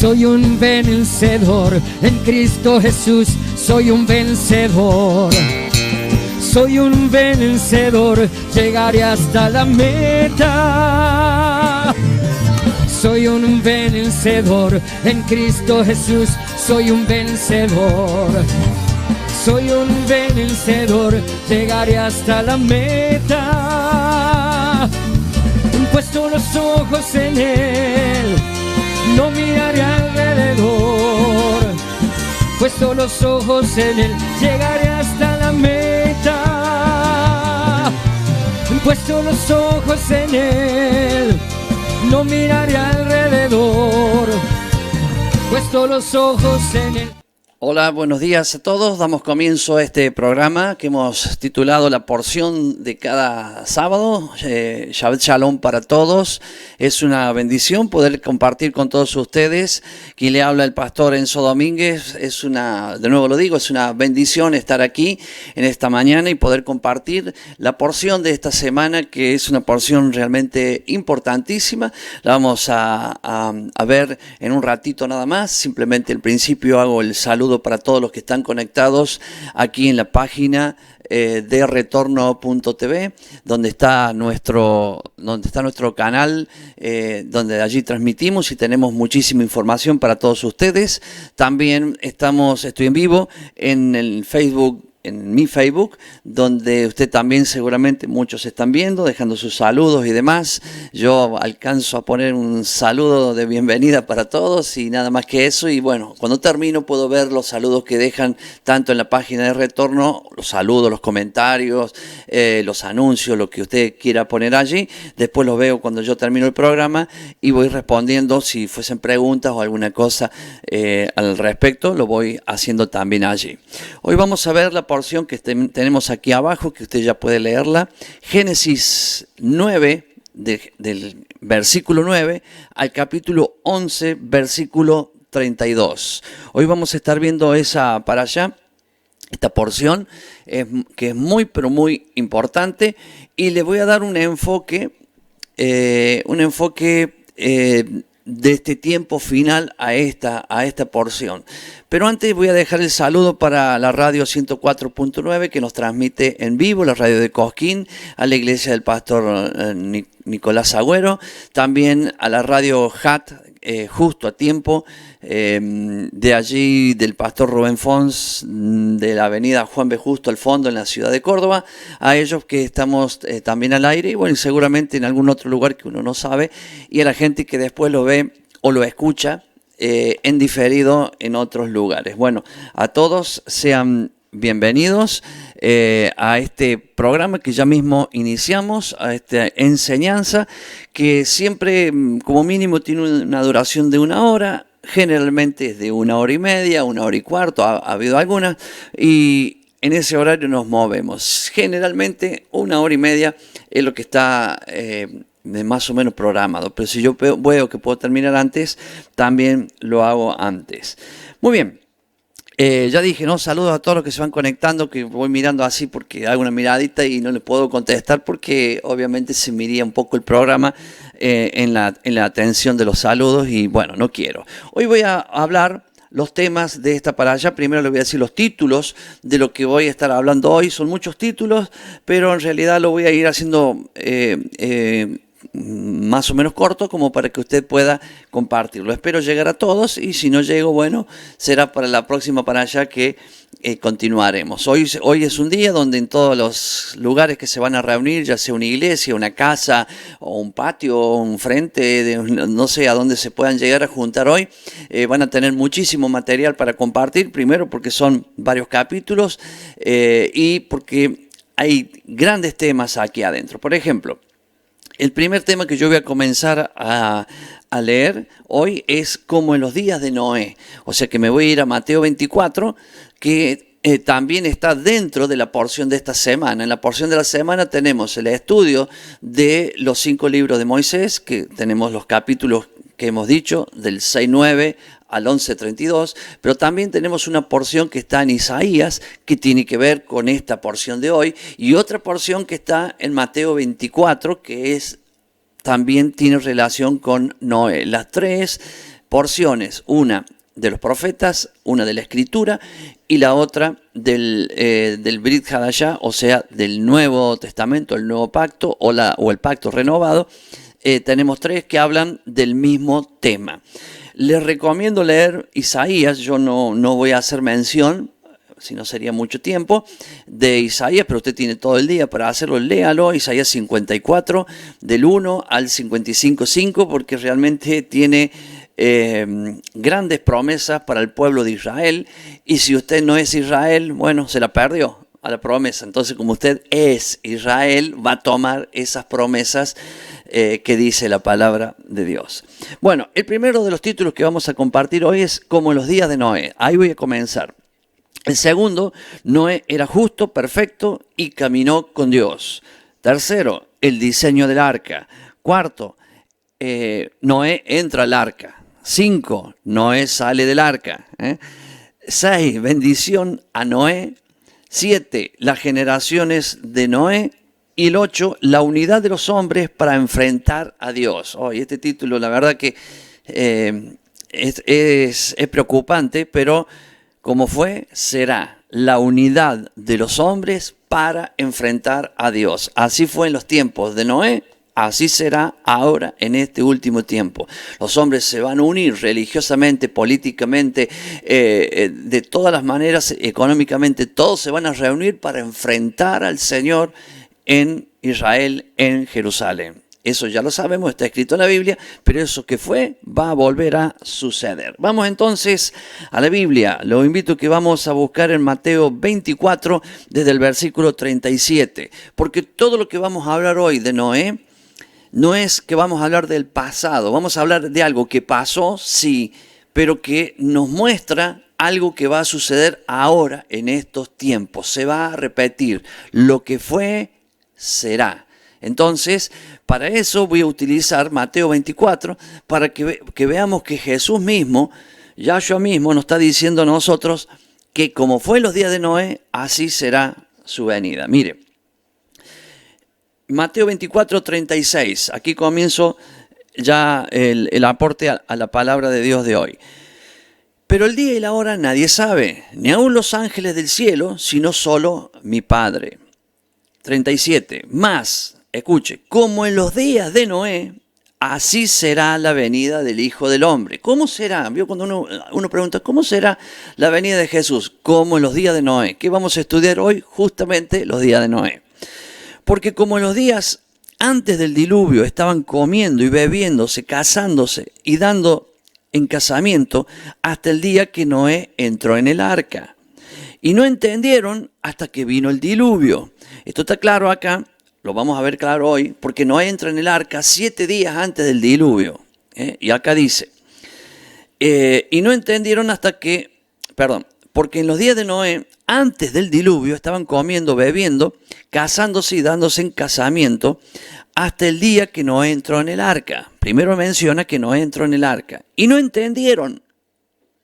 Soy un vencedor, en Cristo Jesús soy un vencedor. Soy un vencedor, llegaré hasta la meta. Soy un vencedor, en Cristo Jesús soy un vencedor. Soy un vencedor, llegaré hasta la meta. Puesto los ojos en Él, no miraré alrededor. Puesto los ojos en Él, llegaré hasta la meta. Puesto los ojos en Él, no miraré alrededor. Puesto los ojos en Él. Hola, buenos días a todos. Damos comienzo a este programa que hemos titulado La Porción de cada sábado. Shabbat Shalom para todos. Es una bendición poder compartir con todos ustedes. Quien le habla el pastor Enzo Domínguez. De nuevo lo digo, es una bendición estar aquí en esta mañana y poder compartir la porción de esta semana, que es una porción realmente importantísima. La vamos a ver en un ratito nada más. Simplemente al principio hago el saludo para todos los que están conectados aquí en la página de retorno.tv, donde está nuestro canal, donde allí transmitimos y tenemos muchísima información para todos ustedes. También estoy en vivo en el Facebook, en mi Facebook, donde usted también seguramente muchos están viendo, dejando sus saludos y demás. Yo alcanzo a poner un saludo de bienvenida para todos y nada más que eso. Y bueno, cuando termino puedo ver los saludos que dejan tanto en la página de retorno, los saludos, los comentarios, los anuncios, lo que usted quiera poner allí. Después los veo cuando yo termino el programa y voy respondiendo si fuesen preguntas o alguna cosa al respecto, lo voy haciendo también allí. Hoy vamos a ver la porción que tenemos aquí abajo, que usted ya puede leerla. Génesis 9, del versículo 9 al capítulo 11, versículo 32. Hoy vamos a estar viendo esta porción, que es muy, pero muy importante, y le voy a dar un enfoque de este tiempo final a esta porción. Pero antes voy a dejar el saludo para la radio 104.9 que nos transmite en vivo, la radio de Cosquín, a la iglesia del pastor Nicolás Agüero, también a la radio HAT, justo a tiempo, de allí del pastor Rubén Fons, de la avenida Juan B. Justo al fondo en la ciudad de Córdoba, a ellos que estamos también al aire y bueno, seguramente en algún otro lugar que uno no sabe, y a la gente que después lo ve o lo escucha en diferido en otros lugares. Bueno, a todos sean bienvenidos a este programa que ya mismo iniciamos, a esta enseñanza que siempre como mínimo tiene una duración de 1 hora, generalmente es de 1 hora y media, 1 hora y cuarto, ha habido algunas, y en ese horario nos movemos. Generalmente 1 hora y media es lo que está más o menos programado, pero si yo veo que puedo terminar antes, también lo hago antes. Muy bien. Ya dije, ¿no? Saludos a todos los que se van conectando, que voy mirando así porque hago una miradita y no les puedo contestar porque obviamente se me iría un poco el programa en la atención de los saludos y bueno, no quiero. Hoy voy a hablar los temas de esta para allá. Primero les voy a decir los títulos de lo que voy a estar hablando hoy. Son muchos títulos, pero en realidad lo voy a ir haciendo más o menos corto como para que usted pueda compartirlo. Espero llegar a todos y si no llego, bueno, será para la próxima para allá que continuaremos. Hoy es un día donde en todos los lugares que se van a reunir, ya sea una iglesia, una casa o un patio o un frente, no sé a dónde se puedan llegar a juntar hoy, van a tener muchísimo material para compartir, primero porque son varios capítulos y porque hay grandes temas aquí adentro. Por ejemplo, el primer tema que yo voy a comenzar a leer hoy es como en los días de Noé. O sea que me voy a ir a Mateo 24, que también está dentro de la porción de esta semana. En la porción de la semana tenemos el estudio de los 5 libros de Moisés, que tenemos los capítulos que hemos dicho, del 6:9 al 11:32, pero también tenemos una porción que está en Isaías, que tiene que ver con esta porción de hoy, y otra porción que está en Mateo 24, que también tiene relación con Noé. Las tres porciones, una de los profetas, una de la Escritura y la otra del Brit Hadashah, o sea, del Nuevo Testamento, el Nuevo Pacto o el Pacto Renovado. Tenemos 3 que hablan del mismo tema. Les recomiendo leer Isaías. Yo no voy a hacer mención, si no sería mucho tiempo, de Isaías, pero usted tiene todo el día para hacerlo. Léalo, Isaías 54, del 1 al 55:5, porque realmente tiene grandes promesas para el pueblo de Israel. Y si usted no es Israel, bueno, se la perdió a la promesa. Entonces, como usted es Israel, va a tomar esas promesas que dice la palabra de Dios. Bueno, el primero de los títulos que vamos a compartir hoy es como en los días de Noé. Ahí voy a comenzar. El segundo, Noé era justo, perfecto y caminó con Dios. Tercero, el diseño del arca. Cuarto, Noé entra al arca. 5, Noé sale del arca. 6, bendición a Noé. 7, las generaciones de Noé. Y el 8, la unidad de los hombres para enfrentar a Dios. Este título, la verdad que es preocupante, pero como fue, será la unidad de los hombres para enfrentar a Dios. Así fue en los tiempos de Noé. Así será ahora en este último tiempo. Los hombres se van a unir religiosamente, políticamente, de todas las maneras, económicamente, todos se van a reunir para enfrentar al Señor en Israel, en Jerusalén. Eso ya lo sabemos, está escrito en la Biblia, pero eso que fue va a volver a suceder. Vamos entonces a la Biblia. Lo invito a que vamos a buscar en Mateo 24, desde el versículo 37, porque todo lo que vamos a hablar hoy de Noé, no es que vamos a hablar del pasado, vamos a hablar de algo que pasó, sí, pero que nos muestra algo que va a suceder ahora en estos tiempos. Se va a repetir. Lo que fue, será. Entonces, para eso voy a utilizar Mateo 24 para que veamos que Jesús mismo, Yahshua mismo, nos está diciendo a nosotros que como fue en los días de Noé, así será su venida. Mire. Mateo 24, 36. Aquí comienzo ya el aporte a la palabra de Dios de hoy. Pero el día y la hora nadie sabe, ni aun los ángeles del cielo, sino solo mi Padre. 37. Más, escuche, como en los días de Noé, así será la venida del Hijo del Hombre. ¿Cómo será? ¿Vio? Cuando uno pregunta, ¿cómo será la venida de Jesús? Como en los días de Noé. ¿Qué vamos a estudiar hoy? Justamente los días de Noé. Porque como en los días antes del diluvio estaban comiendo y bebiéndose, casándose y dando en casamiento hasta el día que Noé entró en el arca. Y no entendieron hasta que vino el diluvio. Esto está claro acá, lo vamos a ver claro hoy, porque Noé entra en el arca 7 días antes del diluvio. Y acá dice, y no entendieron porque en los días de Noé, antes del diluvio, estaban comiendo, bebiendo, casándose y dándose en casamiento hasta el día que Noé entró en el arca. Primero menciona que Noé entró en el arca. Y no entendieron.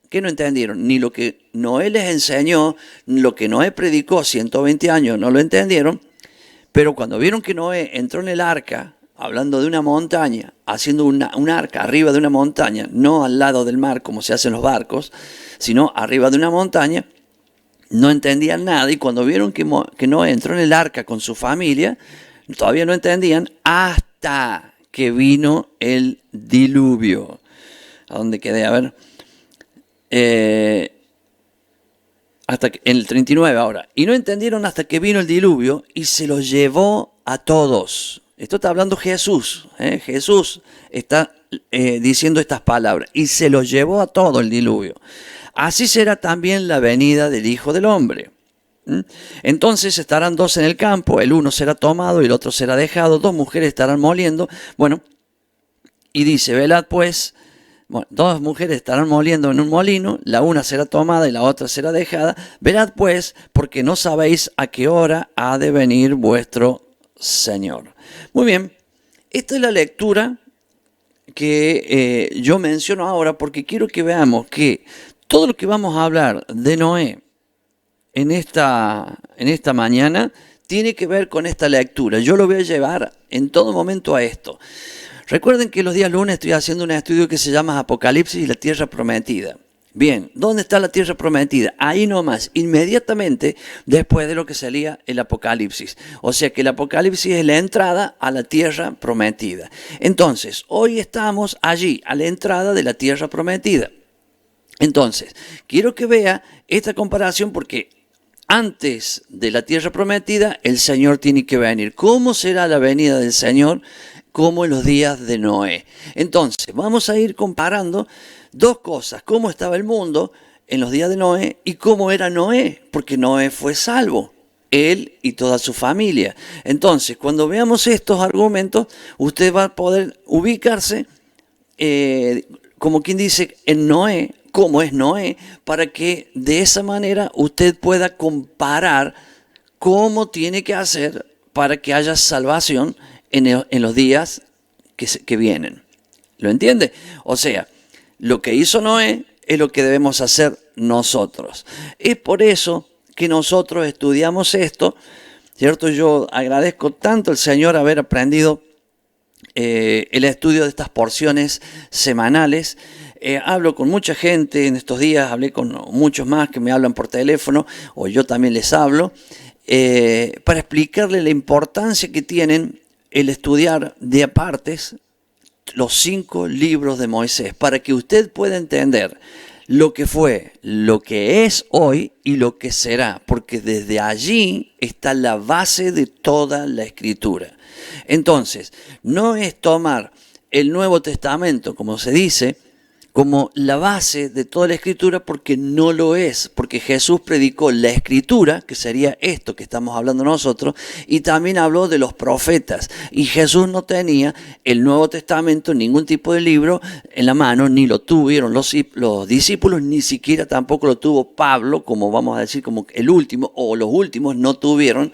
¿Qué no entendieron? Ni lo que Noé les enseñó, ni lo que Noé predicó 120 años, no lo entendieron. Pero cuando vieron que Noé entró en el arca, hablando de una montaña, haciendo un arca arriba de una montaña, no al lado del mar como se hacen los barcos, sino arriba de una montaña, no entendían nada. Y cuando vieron que Noé entró en el arca con su familia, todavía no entendían hasta que vino el diluvio. ¿A dónde quedé? A ver. Hasta que, en el 39 ahora. Y no entendieron hasta que vino el diluvio y se los llevó a todos. Esto está hablando Jesús. Jesús está diciendo estas palabras. Y se los llevó a todo el diluvio. Así será también la venida del Hijo del Hombre. Entonces estarán 2 en el campo, el uno será tomado y el otro será dejado, 2 mujeres estarán moliendo. Bueno, y dice, velad pues, 2 mujeres estarán moliendo en un molino, la una será tomada y la otra será dejada. Velad pues, porque no sabéis a qué hora ha de venir vuestro Señor. Muy bien, esta es la lectura que yo menciono ahora porque quiero que veamos que todo lo que vamos a hablar de Noé en esta mañana tiene que ver con esta lectura. Yo lo voy a llevar en todo momento a esto. Recuerden que los días lunes estoy haciendo un estudio que se llama Apocalipsis y la Tierra Prometida. Bien, ¿dónde está la Tierra Prometida? Ahí nomás, inmediatamente después de lo que sería el Apocalipsis. O sea que el Apocalipsis es la entrada a la Tierra Prometida. Entonces, hoy estamos allí, a la entrada de la Tierra Prometida. Entonces, quiero que vea esta comparación porque antes de la Tierra Prometida, el Señor tiene que venir. ¿Cómo será la venida del Señor? Como en los días de Noé. Entonces, vamos a ir comparando dos cosas, cómo estaba el mundo en los días de Noé y cómo era Noé, porque Noé fue salvo, él y toda su familia. Entonces, cuando veamos estos argumentos, usted va a poder ubicarse, como quien dice, en Noé, cómo es Noé, para que de esa manera usted pueda comparar cómo tiene que hacer para que haya salvación en los días que vienen. ¿Lo entiende? O sea, lo que hizo Noé es lo que debemos hacer nosotros. Es por eso que nosotros estudiamos esto, ¿cierto? Yo agradezco tanto al Señor haber aprendido el estudio de estas porciones semanales. Hablo con mucha gente en estos días, hablé con muchos más que me hablan por teléfono, o yo también les hablo, para explicarles la importancia que tienen el estudiar de apartes los 5 libros de Moisés, para que usted pueda entender lo que fue, lo que es hoy y lo que será, porque desde allí está la base de toda la Escritura. Entonces, no es tomar el Nuevo Testamento, como se dice, como la base de toda la Escritura, porque no lo es, porque Jesús predicó la Escritura, que sería esto que estamos hablando nosotros, y también habló de los profetas, y Jesús no tenía el Nuevo Testamento, ningún tipo de libro en la mano, ni lo tuvieron los discípulos, ni siquiera tampoco lo tuvo Pablo, como vamos a decir, como el último, o los últimos no tuvieron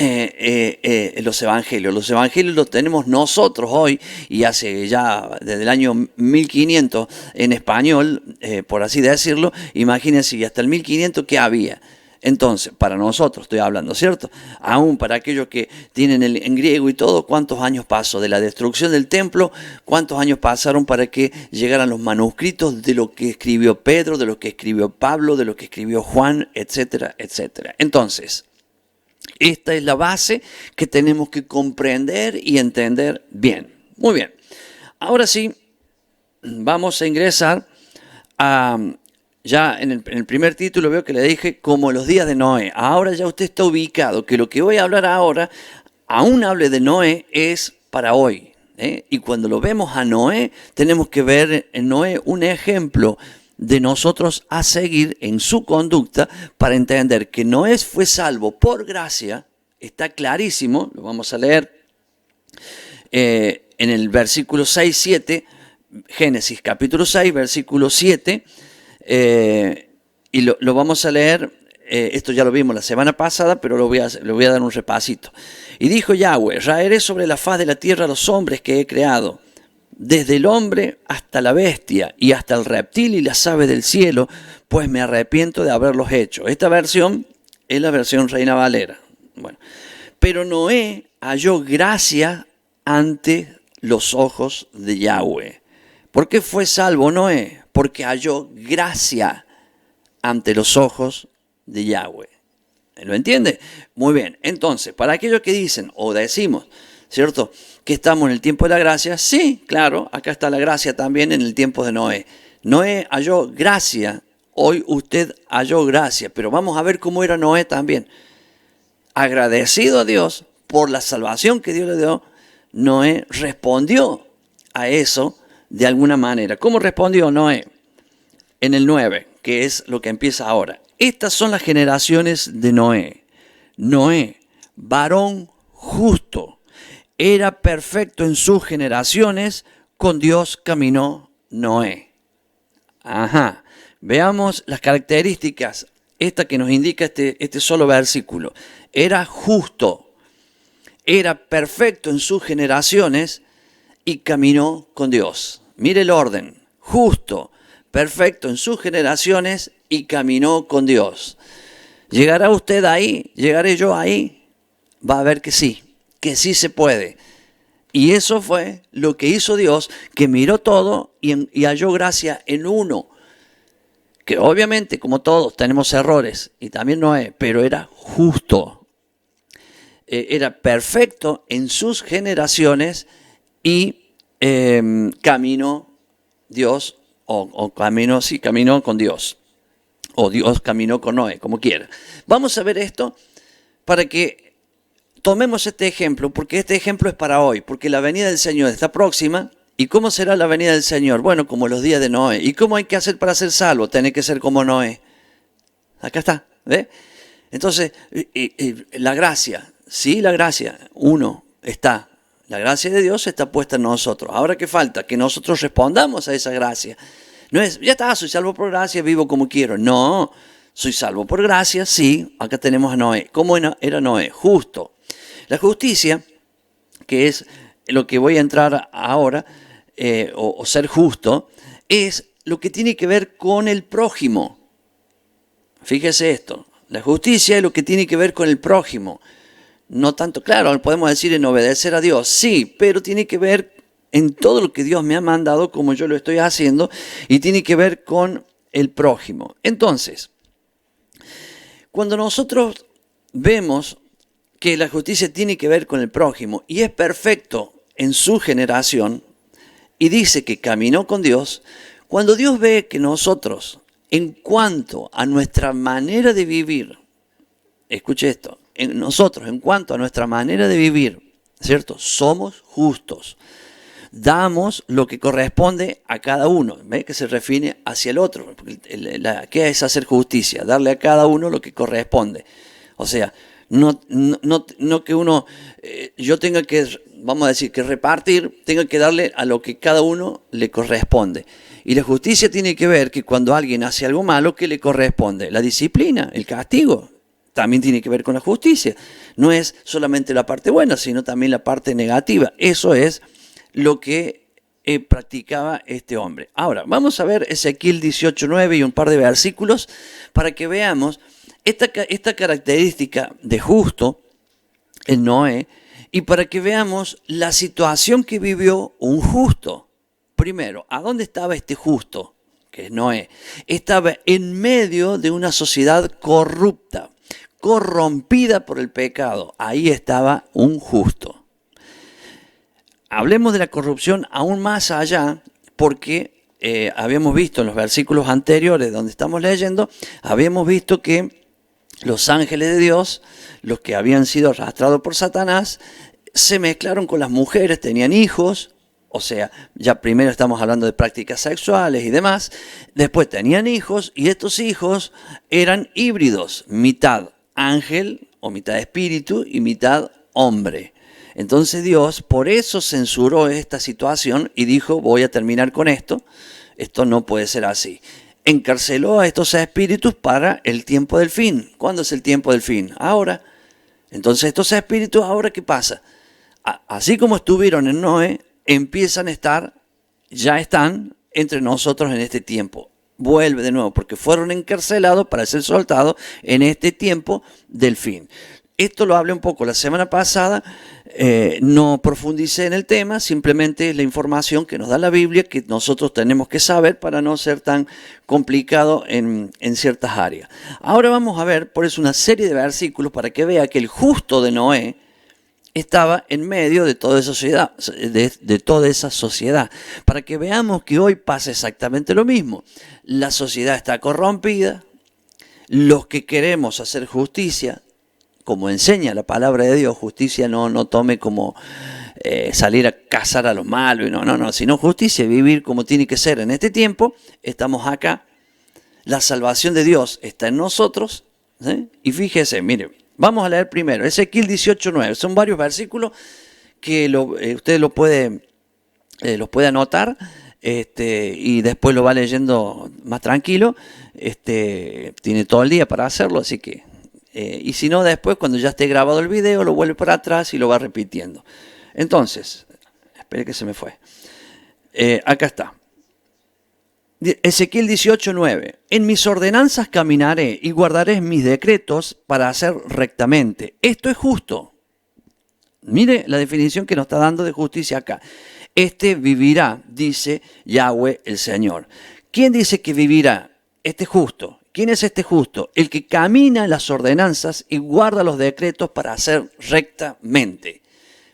los evangelios. Los evangelios los tenemos nosotros hoy y hace ya desde el año 1500 en español, por así decirlo. Imagínense, y hasta el 1500 ¿qué había? Entonces, para nosotros estoy hablando, ¿cierto? Aún para aquellos que tienen en griego y todo, ¿cuántos años pasó de la destrucción del templo? ¿Cuántos años pasaron para que llegaran los manuscritos de lo que escribió Pedro, de lo que escribió Pablo, de lo que escribió Juan, etcétera, etcétera? Entonces, esta es la base que tenemos que comprender y entender bien. Muy bien. Ahora sí, vamos a ingresar a, ya en el primer título veo que le dije como los días de Noé. Ahora ya usted está ubicado que lo que voy a hablar ahora, aún hable de Noé, es para hoy. Y cuando lo vemos a Noé, tenemos que ver en Noé un ejemplo de nosotros a seguir en su conducta para entender que Noé fue salvo por gracia. Está clarísimo, lo vamos a leer en el versículo 6-7, Génesis capítulo 6, versículo 7, y lo vamos a leer, esto ya lo vimos la semana pasada, pero le voy a dar un repasito. Y dijo Yahweh: raeré sobre la faz de la tierra a los hombres que he creado, desde el hombre hasta la bestia y hasta el reptil y las aves del cielo, pues me arrepiento de haberlos hecho. Esta versión es la versión Reina Valera. Bueno, pero Noé halló gracia ante los ojos de Yahweh. ¿Por qué fue salvo Noé? Porque halló gracia ante los ojos de Yahweh. ¿Lo entiende? Muy bien. Entonces, para aquellos que dicen o decimos, ¿cierto?, que estamos en el tiempo de la gracia. Sí, claro, acá está la gracia también en el tiempo de Noé. Noé halló gracia, hoy usted halló gracia, pero vamos a ver cómo era Noé también. Agradecido a Dios por la salvación que Dios le dio, Noé respondió a eso de alguna manera. ¿Cómo respondió Noé? En el 9, que es lo que empieza ahora. Estas son las generaciones de Noé. Noé, varón justo, era perfecto en sus generaciones, con Dios caminó Noé. Ajá, veamos las características, esta que nos indica este solo versículo. Era justo, era perfecto en sus generaciones y caminó con Dios. Mire el orden: justo, perfecto en sus generaciones y caminó con Dios. ¿Llegará usted ahí? ¿Llegaré yo ahí? Va a ver que sí se puede. Y eso fue lo que hizo Dios, que miró todo y halló gracia en uno. Que obviamente, como todos, tenemos errores, y también Noé, pero era justo. Era perfecto en sus generaciones y caminó Dios, caminó con Dios. O Dios caminó con Noé, como quiera. Vamos a ver esto para que tomemos este ejemplo, porque este ejemplo es para hoy, porque la venida del Señor está próxima. ¿Y cómo será la venida del Señor? Bueno, como los días de Noé. ¿Y cómo hay que hacer para ser salvo? Tiene que ser como Noé. Acá está, ¿ve? Entonces, la gracia, sí, la gracia, uno está. La gracia de Dios está puesta en nosotros. Ahora, ¿qué falta? Que nosotros respondamos a esa gracia. No es, ya está, soy salvo por gracia, vivo como quiero. No, soy salvo por gracia, sí. Acá tenemos a Noé. ¿Cómo era Noé? Justo. La justicia, que es lo que voy a entrar ahora, o ser justo, es lo que tiene que ver con el prójimo. Fíjese esto, la justicia es lo que tiene que ver con el prójimo. No tanto, claro, podemos decir en obedecer a Dios, sí, pero tiene que ver en todo lo que Dios me ha mandado, como yo lo estoy haciendo, y tiene que ver con el prójimo. Entonces, cuando nosotros vemos que la justicia tiene que ver con el prójimo y es perfecto en su generación, y dice que caminó con Dios, cuando Dios ve que nosotros, en cuanto a nuestra manera de vivir, escuche esto, nosotros, en cuanto a nuestra manera de vivir, ¿cierto? Somos justos. Damos lo que corresponde a cada uno, ¿ve? Que se refiere hacia el otro. ¿Qué es hacer justicia? Darle a cada uno lo que corresponde. O sea, no que uno, yo tenga que, vamos a decir, que repartir, tenga que darle a lo que cada uno le corresponde. Y la justicia tiene que ver que cuando alguien hace algo malo, ¿qué le corresponde? La disciplina, el castigo, también tiene que ver con la justicia. No es solamente la parte buena, sino también la parte negativa. Eso es lo que practicaba este hombre. Ahora, vamos a ver Ezequiel 18:9 y un par de versículos para que veamos esta característica de justo en Noé y para que veamos la situación que vivió un justo. Primero, ¿a dónde estaba este justo? Que es Noé. Estaba en medio de una sociedad corrupta, corrompida por el pecado. Ahí estaba un justo. Hablemos de la corrupción aún más allá, porque habíamos visto en los versículos anteriores donde estamos leyendo, habíamos visto que los ángeles de Dios, los que habían sido arrastrados por Satanás, se mezclaron con las mujeres, tenían hijos, o sea, ya primero estamos hablando de prácticas sexuales y demás, después tenían hijos y estos hijos eran híbridos, mitad ángel o mitad espíritu y mitad hombre. Entonces Dios por eso censuró esta situación y dijo, voy a terminar con esto no puede ser así. Encarceló a estos espíritus para el tiempo del fin. ¿Cuándo es el tiempo del fin? Ahora. Entonces estos espíritus, ¿ahora qué pasa? Así como estuvieron en Noé, ya están entre nosotros en este tiempo. Vuelve de nuevo, porque fueron encarcelados para ser soltados en este tiempo del fin. Esto lo hablé un poco la semana pasada, no profundicé en el tema, simplemente es la información que nos da la Biblia que nosotros tenemos que saber para no ser tan complicado en ciertas áreas. Ahora vamos a ver, por eso, una serie de versículos para que vea que el justo de Noé estaba en medio de toda esa sociedad, de toda esa sociedad, para que veamos que hoy pasa exactamente lo mismo. La sociedad está corrompida, los que queremos hacer justicia, como enseña la palabra de Dios, justicia no tome como salir a cazar a los malos, no, sino justicia, vivir como tiene que ser en este tiempo. Estamos acá, la salvación de Dios está en nosotros, ¿sí? Y fíjese, mire, vamos a leer primero, Ezequiel 18:9, son varios versículos que usted los puede anotar y después lo va leyendo más tranquilo, tiene todo el día para hacerlo, así que... y si no, después cuando ya esté grabado el video, lo vuelve para atrás y lo va repitiendo. Entonces, espere que se me fue. Acá está. Ezequiel 18:9. En mis ordenanzas caminaré y guardaré mis decretos para hacer rectamente. Esto es justo. Mire la definición que nos está dando de justicia acá. Este vivirá, dice Yahweh el Señor. ¿Quién dice que vivirá? Este justo. ¿Quién es este justo? El que camina en las ordenanzas y guarda los decretos para hacer rectamente.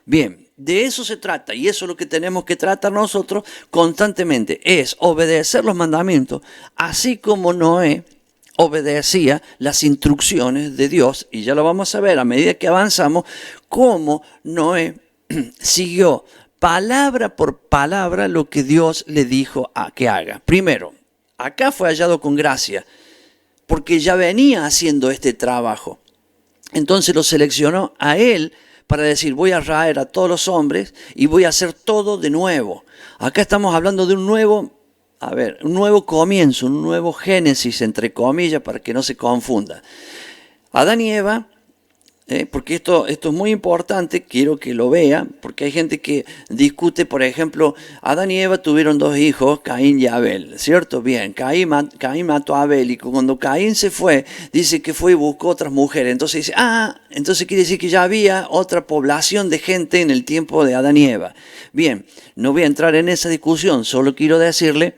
Bien, de eso se trata y eso es lo que tenemos que tratar nosotros constantemente. Es obedecer los mandamientos, así como Noé obedecía las instrucciones de Dios. Y ya lo vamos a ver a medida que avanzamos, cómo Noé siguió palabra por palabra lo que Dios le dijo a que haga. Primero, acá fue hallado con gracia, porque ya venía haciendo este trabajo. Entonces lo seleccionó a él para decir, voy a raer a todos los hombres y voy a hacer todo de nuevo. Acá estamos hablando de un nuevo comienzo, un nuevo génesis, entre comillas, para que no se confunda. Adán y Eva, porque esto es muy importante, quiero que lo vea, porque hay gente que discute, por ejemplo, Adán y Eva tuvieron 2 hijos, Caín y Abel, ¿cierto? Bien, Caín mató a Abel y cuando Caín se fue, dice que fue y buscó otras mujeres, entonces dice, entonces quiere decir que ya había otra población de gente en el tiempo de Adán y Eva. Bien, no voy a entrar en esa discusión, solo quiero decirle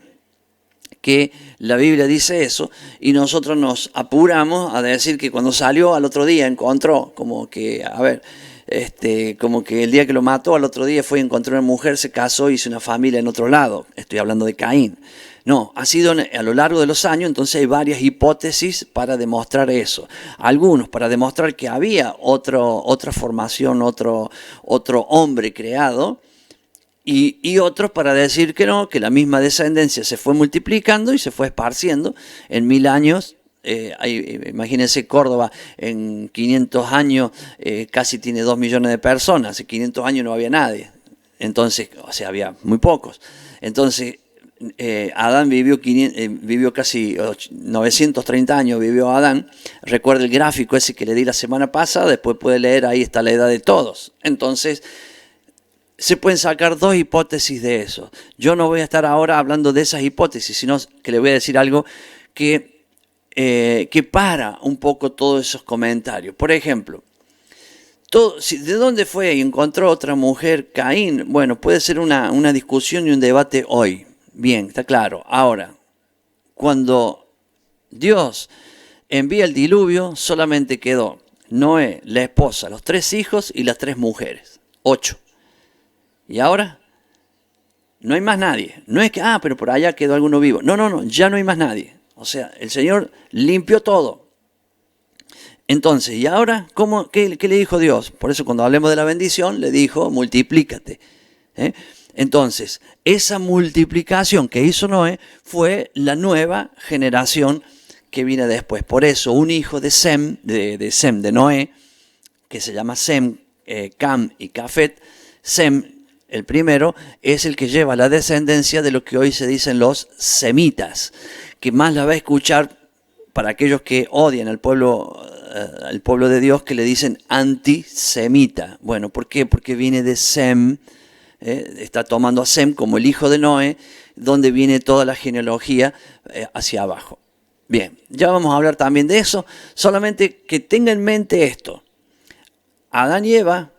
que la Biblia dice eso y nosotros nos apuramos a decir que cuando salió al otro día encontró como que, como que el día que lo mató al otro día fue y encontró una mujer, se casó y hizo una familia en otro lado. Estoy hablando de Caín. No, ha sido a lo largo de los años, entonces hay varias hipótesis para demostrar eso. Algunos para demostrar que había otra formación, otro hombre creado. Y otros para decir que no, que la misma descendencia se fue multiplicando y se fue esparciendo en 1000 años. Imagínense Córdoba, en 500 años casi tiene 2 millones de personas. Hace 500 años no había nadie. Entonces, había muy pocos. Entonces, Adán vivió casi 930 años, vivió Adán. Recuerda el gráfico ese que le di la semana pasada, después puede leer, ahí está la edad de todos. Entonces, se pueden sacar 2 hipótesis de eso. Yo no voy a estar ahora hablando de esas hipótesis, sino que le voy a decir algo que para un poco todos esos comentarios. Por ejemplo, ¿de dónde fue y encontró otra mujer Caín? Bueno, puede ser una discusión y un debate hoy. Bien, está claro. Ahora, cuando Dios envía el diluvio, solamente quedó Noé, la esposa, los 3 hijos y las 3 mujeres. 8. ¿Y ahora? No hay más nadie. No es que, pero por allá quedó alguno vivo. No, ya no hay más nadie. O sea, el Señor limpió todo. Entonces, ¿y ahora qué le dijo Dios? Por eso cuando hablemos de la bendición, le dijo, multiplícate. Entonces, esa multiplicación que hizo Noé fue la nueva generación que viene después. Por eso, un hijo de Sem, de Noé, que se llama Sem, Cam y Cafet, Sem, el primero, es el que lleva la descendencia de lo que hoy se dicen los semitas, que más la va a escuchar para aquellos que odian al pueblo de Dios, que le dicen antisemita. Bueno, ¿por qué? Porque viene de Sem, está tomando a Sem como el hijo de Noé, donde viene toda la genealogía hacia abajo. Bien, ya vamos a hablar también de eso, solamente que tenga en mente esto. Adán y Eva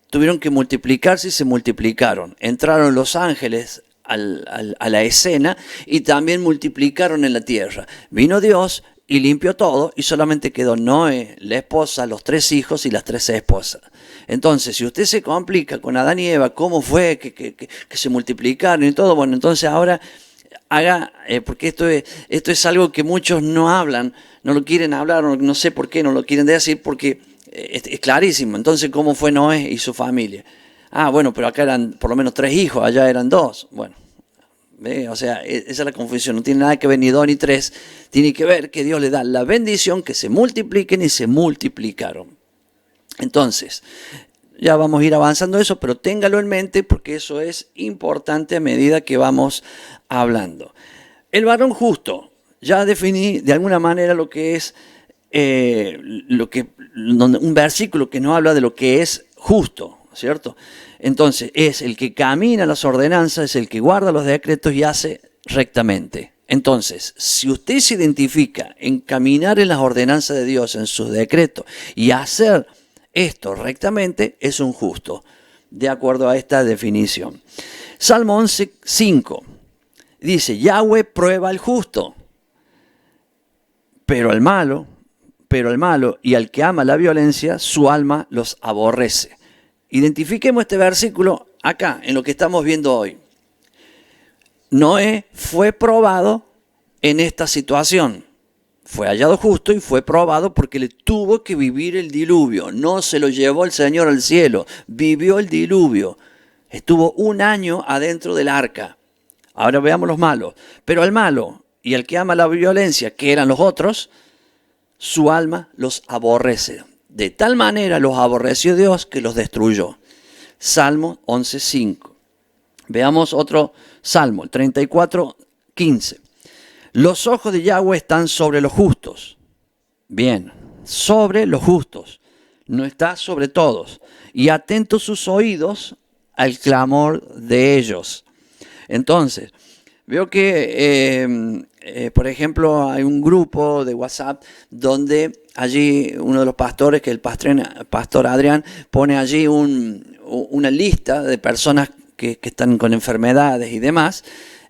tuvieron que multiplicarse y se multiplicaron. Entraron los ángeles a la escena y también multiplicaron en la tierra. Vino Dios y limpió todo y solamente quedó Noé, la esposa, los 3 hijos y las 3 esposas. Entonces, si usted se complica con Adán y Eva, cómo fue que se multiplicaron y todo, bueno, entonces ahora porque esto es algo que muchos no hablan, no lo quieren hablar, no sé por qué no lo quieren decir, porque es clarísimo. Entonces, ¿cómo fue Noé y su familia? Bueno, pero acá eran por lo menos 3 hijos, allá eran 2. Bueno, o sea, esa es la confusión. No tiene nada que ver ni 2 ni 3. Tiene que ver que Dios le da la bendición que se multipliquen y se multiplicaron. Entonces, ya vamos a ir avanzando eso, pero téngalo en mente porque eso es importante a medida que vamos hablando. El varón justo. Ya definí de alguna manera lo que es un versículo que nos habla de lo que es justo, ¿cierto? Entonces, es el que camina las ordenanzas, es el que guarda los decretos y hace rectamente. Entonces, si usted se identifica en caminar en las ordenanzas de Dios, en sus decretos, y hacer esto rectamente es un justo, de acuerdo a esta definición. Salmo 11:5 dice, Yahweh prueba al justo, pero al malo y al que ama la violencia, su alma los aborrece. Identifiquemos este versículo acá, en lo que estamos viendo hoy. Noé fue probado en esta situación. Fue hallado justo y fue probado porque le tuvo que vivir el diluvio. No se lo llevó el Señor al cielo, vivió el diluvio. Estuvo 1 año adentro del arca. Ahora veamos los malos. Pero al malo y al que ama la violencia, que eran los otros, su alma los aborrece. De tal manera los aborreció Dios que los destruyó. Salmo 11:5. Veamos otro salmo, 34:15. Los ojos de Yahweh están sobre los justos. Bien, sobre los justos. No está sobre todos. Y atentos sus oídos al clamor de ellos. Entonces, veo que, por ejemplo, hay un grupo de WhatsApp donde allí uno de los pastores, que el pastor Adrián, pone allí una lista de personas que están con enfermedades y demás.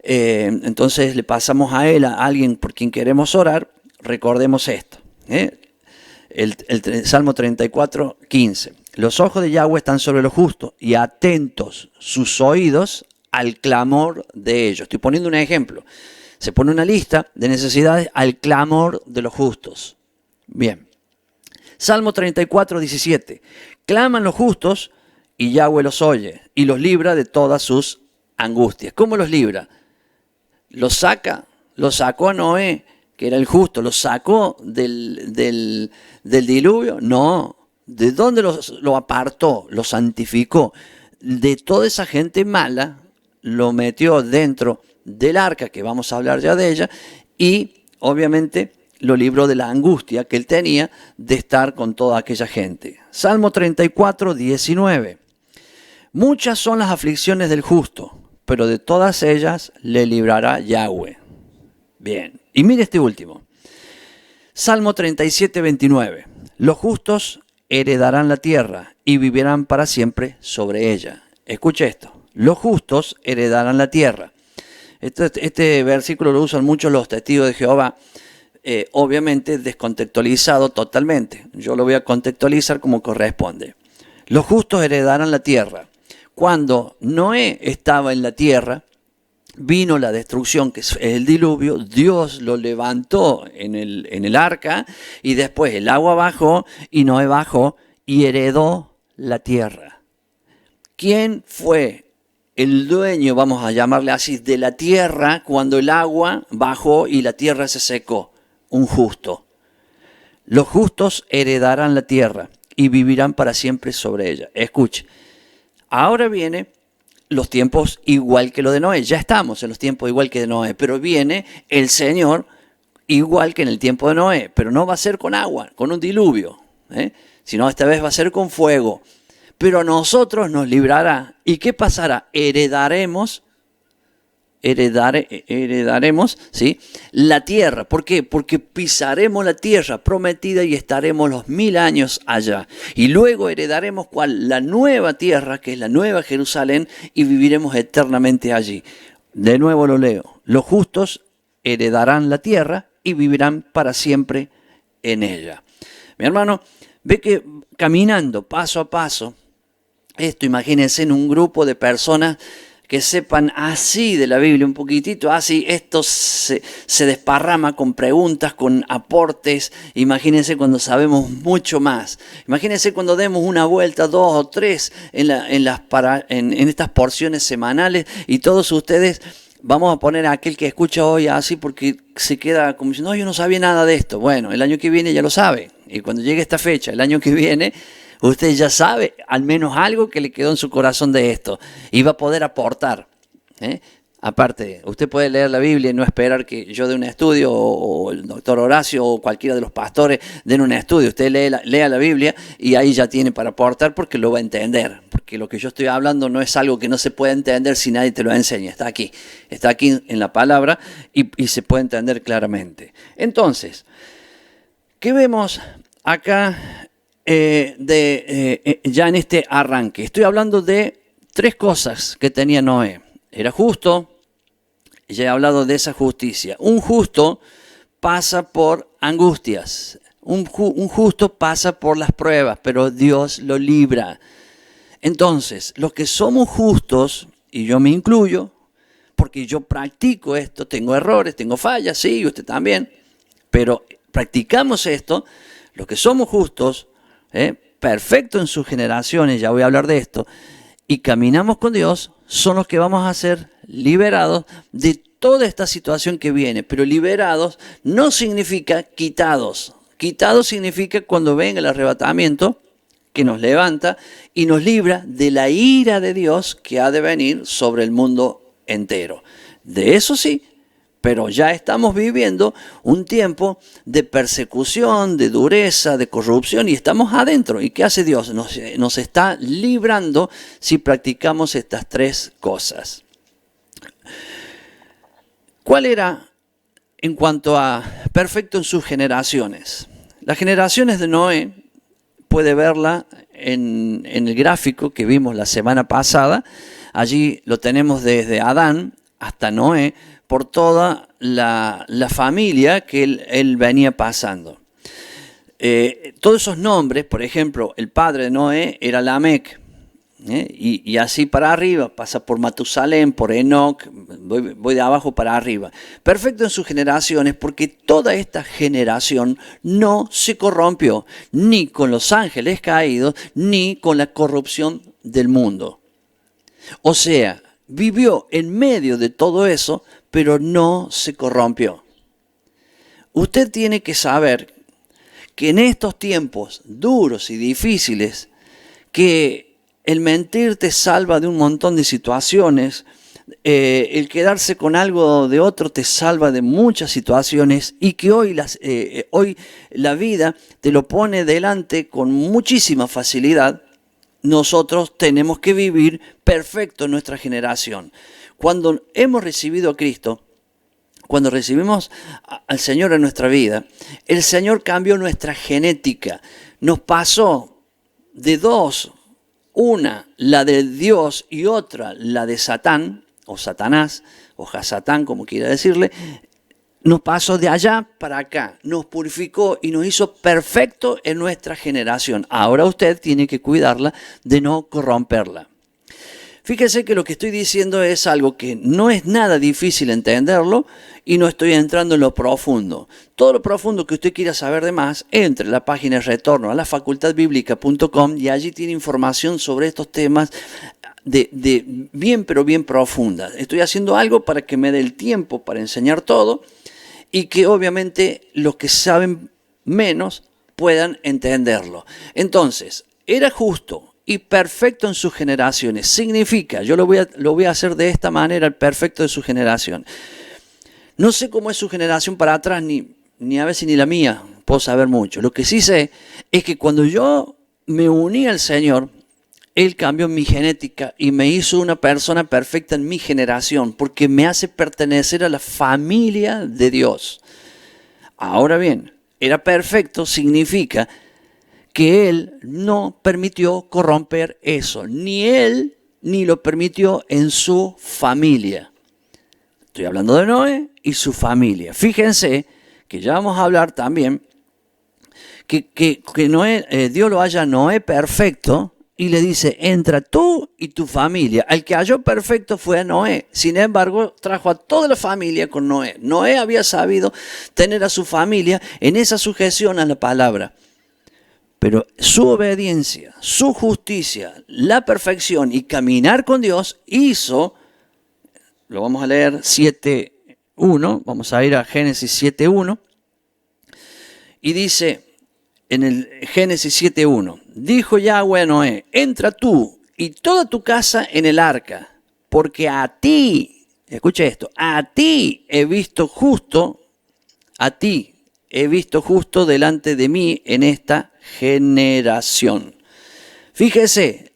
Entonces le pasamos a él, a alguien por quien queremos orar, recordemos esto. El Salmo 34:15. Los ojos de Yahweh están sobre los justos y atentos sus oídos al clamor de ellos. Estoy poniendo un ejemplo. Se pone una lista de necesidades al clamor de los justos. Bien. Salmo 34:17. Claman los justos y Yahweh los oye y los libra de todas sus angustias. ¿Cómo los libra? Los sacó a Noé, que era el justo, los sacó del diluvio. No. ¿De dónde lo apartó? Lo santificó. De toda esa gente mala, lo metió dentro del arca, que vamos a hablar ya de ella, y obviamente lo libró de la angustia que él tenía de estar con toda aquella gente. Salmo 34:19. Muchas son las aflicciones del justo, pero de todas ellas le librará Yahweh. Bien, y mire este último. Salmo 37:29. Los justos heredarán la tierra y vivirán para siempre sobre ella. Escuche esto. Los justos heredarán la tierra. Este versículo lo usan muchos los testigos de Jehová, obviamente descontextualizado totalmente. Yo lo voy a contextualizar como corresponde. Los justos heredarán la tierra. Cuando Noé estaba en la tierra, vino la destrucción, que es el diluvio. Dios lo levantó en el arca y después el agua bajó y Noé bajó y heredó la tierra. ¿Quién fue el dueño, vamos a llamarle así, de la tierra cuando el agua bajó y la tierra se secó? Un justo. Los justos heredarán la tierra y vivirán para siempre sobre ella. Escuche, ahora viene los tiempos igual que lo de Noé. Ya estamos en los tiempos igual que de Noé, pero viene el Señor igual que en el tiempo de Noé, pero no va a ser con agua, con un diluvio, sino esta vez va a ser con fuego. Pero a nosotros nos librará. ¿Y qué pasará? Heredaremos, ¿sí?, la tierra. ¿Por qué? Porque pisaremos la tierra prometida y estaremos los 1000 años allá. Y luego heredaremos ¿cuál? La nueva tierra, que es la nueva Jerusalén, y viviremos eternamente allí. De nuevo lo leo. Los justos heredarán la tierra y vivirán para siempre en ella. Mi hermano, ve que caminando paso a paso, esto, imagínense en un grupo de personas que sepan así de la Biblia, un poquitito así, esto se desparrama con preguntas, con aportes. Imagínense cuando sabemos mucho más. Imagínense cuando demos una vuelta, 2 o 3 en estas porciones semanales, y todos ustedes, vamos a poner a aquel que escucha hoy así porque se queda como diciendo, no, yo no sabía nada de esto. Bueno, el año que viene ya lo sabe. Y cuando llegue esta fecha, el año que viene, usted ya sabe al menos algo que le quedó en su corazón de esto y va a poder aportar. Aparte, usted puede leer la Biblia y no esperar que yo dé un estudio o el doctor Horacio o cualquiera de los pastores den un estudio. Usted lea la Biblia y ahí ya tiene para aportar porque lo va a entender. Porque lo que yo estoy hablando no es algo que no se puede entender si nadie te lo enseña. Está aquí en la palabra y se puede entender claramente. Entonces, ¿qué vemos acá ya en este arranque. Estoy hablando de 3 cosas que tenía Noé. Era justo, ya he hablado de esa justicia. Un justo pasa por angustias. Un justo pasa por las pruebas, pero Dios lo libra. Entonces, los que somos justos, y yo me incluyo, porque yo practico esto, tengo errores, tengo fallas, sí, usted también, pero practicamos esto, los que somos justos, perfectos en sus generaciones, ya voy a hablar de esto, y caminamos con Dios, son los que vamos a ser liberados de toda esta situación que viene. Pero liberados no significa quitados. Quitados significa cuando venga el arrebatamiento, que nos levanta y nos libra de la ira de Dios que ha de venir sobre el mundo entero. De eso sí, pero ya estamos viviendo un tiempo de persecución, de dureza, de corrupción y estamos adentro. ¿Y qué hace Dios? Nos está librando si practicamos estas 3 cosas. ¿Cuál era en cuanto a perfecto en sus generaciones? Las generaciones de Noé, puede verla en el gráfico que vimos la semana pasada. Allí lo tenemos desde Adán hasta Noé, por toda la familia que él venía pasando. Todos esos nombres, por ejemplo, el padre de Noé era Lamec, y así para arriba, pasa por Matusalén, por Enoc, voy de abajo para arriba. Perfecto en sus generaciones, porque toda esta generación no se corrompió, ni con los ángeles caídos, ni con la corrupción del mundo. O sea, vivió en medio de todo eso, pero no se corrompió. Usted tiene que saber que en estos tiempos duros y difíciles, que el mentir te salva de un montón de situaciones, el quedarse con algo de otro te salva de muchas situaciones y que hoy la vida te lo pone delante con muchísima facilidad. Nosotros tenemos que vivir perfecto en nuestra generación. Cuando hemos recibido a Cristo, cuando recibimos al Señor en nuestra vida, el Señor cambió nuestra genética. Nos pasó de 2, una la de Dios y otra la de Satán, o Satanás, o Hasatán, como quiera decirle. Nos pasó de allá para acá, nos purificó y nos hizo perfecto en nuestra generación. Ahora usted tiene que cuidarla de no corromperla. Fíjese que lo que estoy diciendo es algo que no es nada difícil entenderlo y no estoy entrando en lo profundo. Todo lo profundo que usted quiera saber de más, entre a la página de retorno a la facultadbiblica.com y allí tiene información sobre estos temas de bien, pero bien profunda. Estoy haciendo algo para que me dé el tiempo para enseñar todo y que obviamente los que saben menos puedan entenderlo. Entonces, era justo y perfecto en sus generaciones. Significa, yo lo voy a hacer de esta manera, el perfecto de su generación. No sé cómo es su generación para atrás, ni a veces ni la mía, puedo saber mucho. Lo que sí sé es que cuando yo me uní al Señor, Él cambió mi genética y me hizo una persona perfecta en mi generación, porque me hace pertenecer a la familia de Dios. Ahora bien, era perfecto significa que Él no permitió corromper eso, ni Él ni lo permitió en su familia. Estoy hablando de Noé y su familia. Fíjense que ya vamos a hablar también que Noé, Dios lo halla a Noé perfecto y le dice, entra tú y tu familia. El que halló perfecto fue a Noé. Sin embargo, trajo a toda la familia con Noé. Noé había sabido tener a su familia en esa sujeción a la palabra. Pero su obediencia, su justicia, la perfección y caminar con Dios hizo, lo vamos a leer 7.1, vamos a ir a Génesis 7.1, y dice en el Génesis 7.1, dijo Yahweh a Noé, entra tú y toda tu casa en el arca, porque a ti, escucha esto, a ti he visto justo delante de mí en esta generación. Fíjese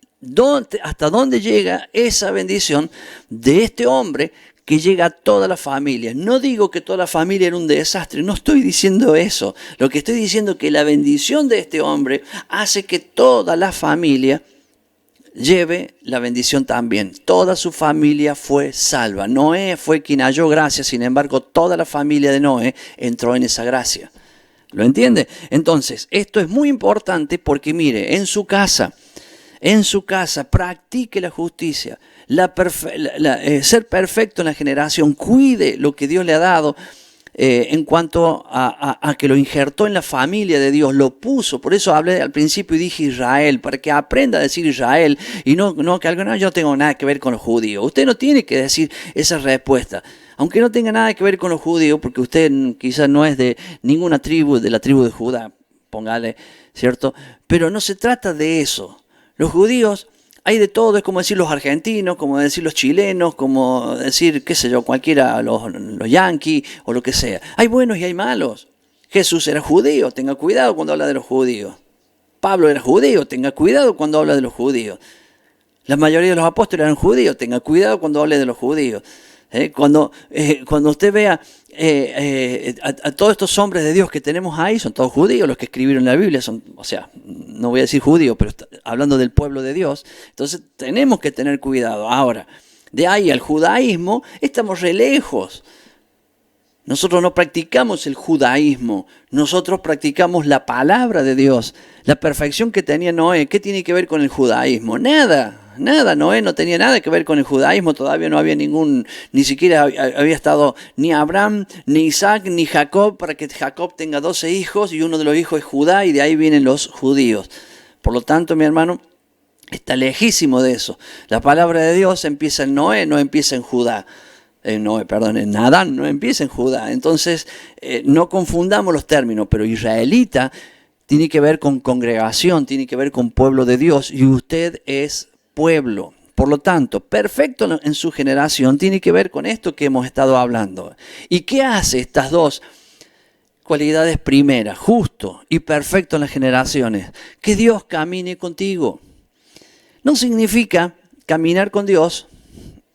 hasta dónde llega esa bendición de este hombre que llega a toda la familia. No digo que toda la familia era un desastre, no estoy diciendo eso. Lo que estoy diciendo es que la bendición de este hombre hace que toda la familia lleve la bendición también. Toda su familia fue salva. Noé fue quien halló gracia, sin embargo, toda la familia de Noé entró en esa gracia. ¿Lo entiende? Entonces, esto es muy importante porque mire, en su casa, practique la justicia, ser perfecto en la generación, cuide lo que Dios le ha dado. En cuanto a que lo injertó en la familia de Dios, lo puso. Por eso hablé al principio y dije Israel, para que aprenda a decir Israel y no que algo, no, yo no tengo nada que ver con los judíos. Usted no tiene que decir esa respuesta, aunque no tenga nada que ver con los judíos, porque usted quizás no es de ninguna tribu, de la tribu de Judá, póngale, ¿cierto? Pero no se trata de eso. Los judíos, hay de todo, es como decir los argentinos, como decir los chilenos, como decir, qué sé yo, cualquiera, los yanquis o lo que sea. Hay buenos y hay malos. Jesús era judío, tenga cuidado cuando habla de los judíos. Pablo era judío, tenga cuidado cuando habla de los judíos. La mayoría de los apóstoles eran judíos, tenga cuidado cuando hable de los judíos. Cuando usted vea a todos estos hombres de Dios que tenemos ahí, son todos judíos los que escribieron la Biblia, o sea, no voy a decir judíos, pero hablando del pueblo de Dios, entonces tenemos que tener cuidado. Ahora, de ahí al judaísmo, estamos re lejos. Nosotros no practicamos el judaísmo, nosotros practicamos la palabra de Dios. La perfección que tenía Noé, ¿qué tiene que ver con el judaísmo? Nada. Noé no tenía nada que ver con el judaísmo, todavía no había ni siquiera había estado ni Abraham, ni Isaac, ni Jacob, para que Jacob tenga 12 hijos y uno de los hijos es Judá y de ahí vienen los judíos. Por lo tanto, mi hermano, está lejísimo de eso. La palabra de Dios empieza en Noé, no empieza en Judá. En Adán, no empieza en Judá. Entonces, no confundamos los términos, pero israelita tiene que ver con congregación, tiene que ver con pueblo de Dios y usted es pueblo. Por lo tanto, perfecto en su generación tiene que ver con esto que hemos estado hablando. ¿Y qué hace estas dos cualidades primeras? Justo y perfecto en las generaciones. Que Dios camine contigo. No significa caminar con Dios,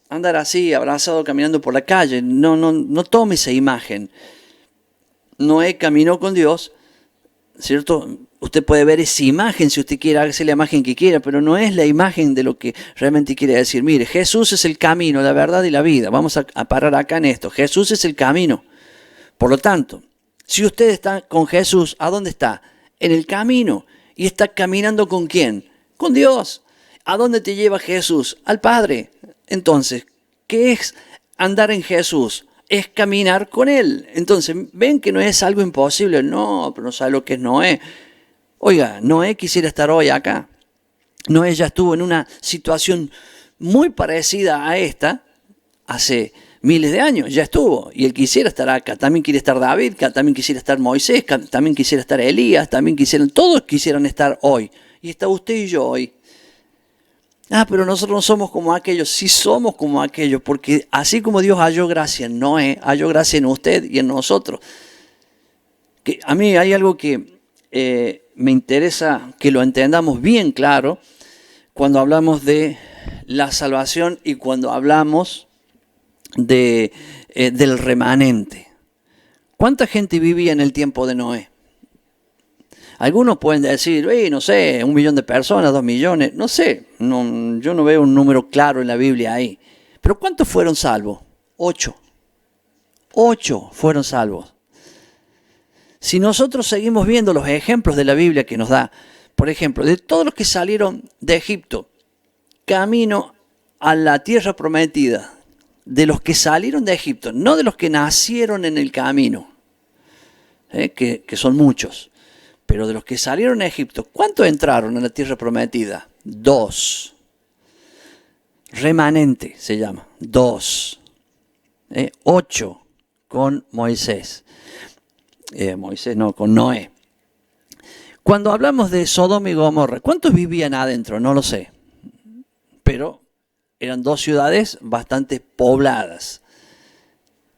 andar así, abrazado, caminando por la calle. No tome esa imagen. Noé caminó con Dios, ¿cierto? Usted puede ver esa imagen si usted quiere, hágase la imagen que quiera, pero no es la imagen de lo que realmente quiere decir. Mire, Jesús es el camino, la verdad y la vida. Vamos a parar acá en esto. Jesús es el camino. Por lo tanto, si usted está con Jesús, ¿a dónde está? En el camino. ¿Y está caminando con quién? Con Dios. ¿A dónde te lleva Jesús? Al Padre. Entonces, ¿qué es andar en Jesús? Es caminar con Él. Entonces, ven que no es algo imposible. No, pero no sabe lo que es Noé. Oiga, Noé quisiera estar hoy acá. Noé ya estuvo en una situación muy parecida a esta hace miles de años. Ya estuvo. Y él quisiera estar acá. También quiere estar David, también quisiera estar Moisés, también quisiera estar Elías, todos quisieran estar hoy. Y está usted y yo hoy. Pero nosotros no somos como aquellos. Sí somos como aquellos, porque así como Dios halló gracia en Noé, halló gracia en usted y en nosotros. Que a mí hay algo que me interesa que lo entendamos bien claro cuando hablamos de la salvación y cuando hablamos del remanente. ¿Cuánta gente vivía en el tiempo de Noé? Algunos pueden decir, no sé, 1 millón de personas, 2 millones, no sé. Yo no veo un número claro en la Biblia ahí. Pero ¿cuántos fueron salvos? 8. 8 fueron salvos. Si nosotros seguimos viendo los ejemplos de la Biblia que nos da, por ejemplo, de todos los que salieron de Egipto, camino a la tierra prometida, de los que salieron de Egipto, no de los que nacieron en el camino, que son muchos. Pero de los que salieron a Egipto, ¿cuántos entraron a la tierra prometida? 2. Remanente se llama. 2. 8 con Moisés. Con Noé. Cuando hablamos de Sodoma y Gomorra, ¿cuántos vivían adentro? No lo sé. Pero eran 2 ciudades bastante pobladas.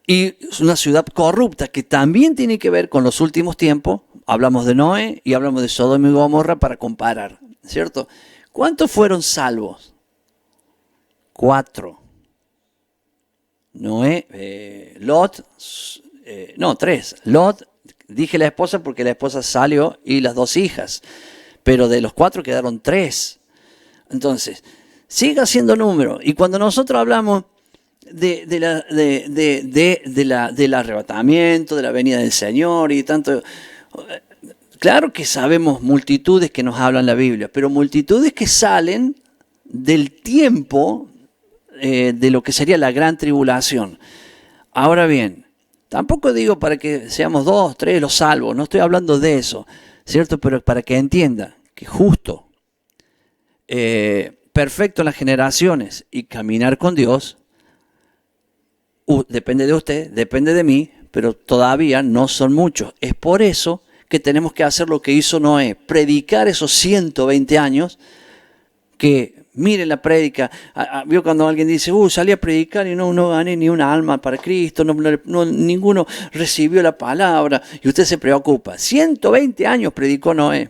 Y es una ciudad corrupta que también tiene que ver con los últimos tiempos. Hablamos de Noé y hablamos de Sodoma y Gomorra para comparar, ¿cierto? ¿Cuántos fueron salvos? 4. Noé, Lot, no, 3. Lot, dije la esposa porque la esposa salió y las 2 hijas, pero de los 4 quedaron 3. Entonces, siga siendo número. Y cuando nosotros hablamos del arrebatamiento, de la venida del Señor y tanto, claro que sabemos multitudes que nos hablan la Biblia, pero multitudes que salen del tiempo de lo que sería la gran tribulación. Ahora bien, tampoco digo para que seamos 2, 3 los salvos, no estoy hablando de eso, ¿cierto? Pero para que entienda que justo, perfecto en las generaciones y caminar con Dios, depende de usted, depende de mí, pero todavía no son muchos. Es por eso que tenemos que hacer lo que hizo Noé, predicar esos 120 años, que miren la prédica. Vio cuando alguien dice, salí a predicar y no gané ni una alma para Cristo, ninguno recibió la palabra, y usted se preocupa. 120 años predicó Noé,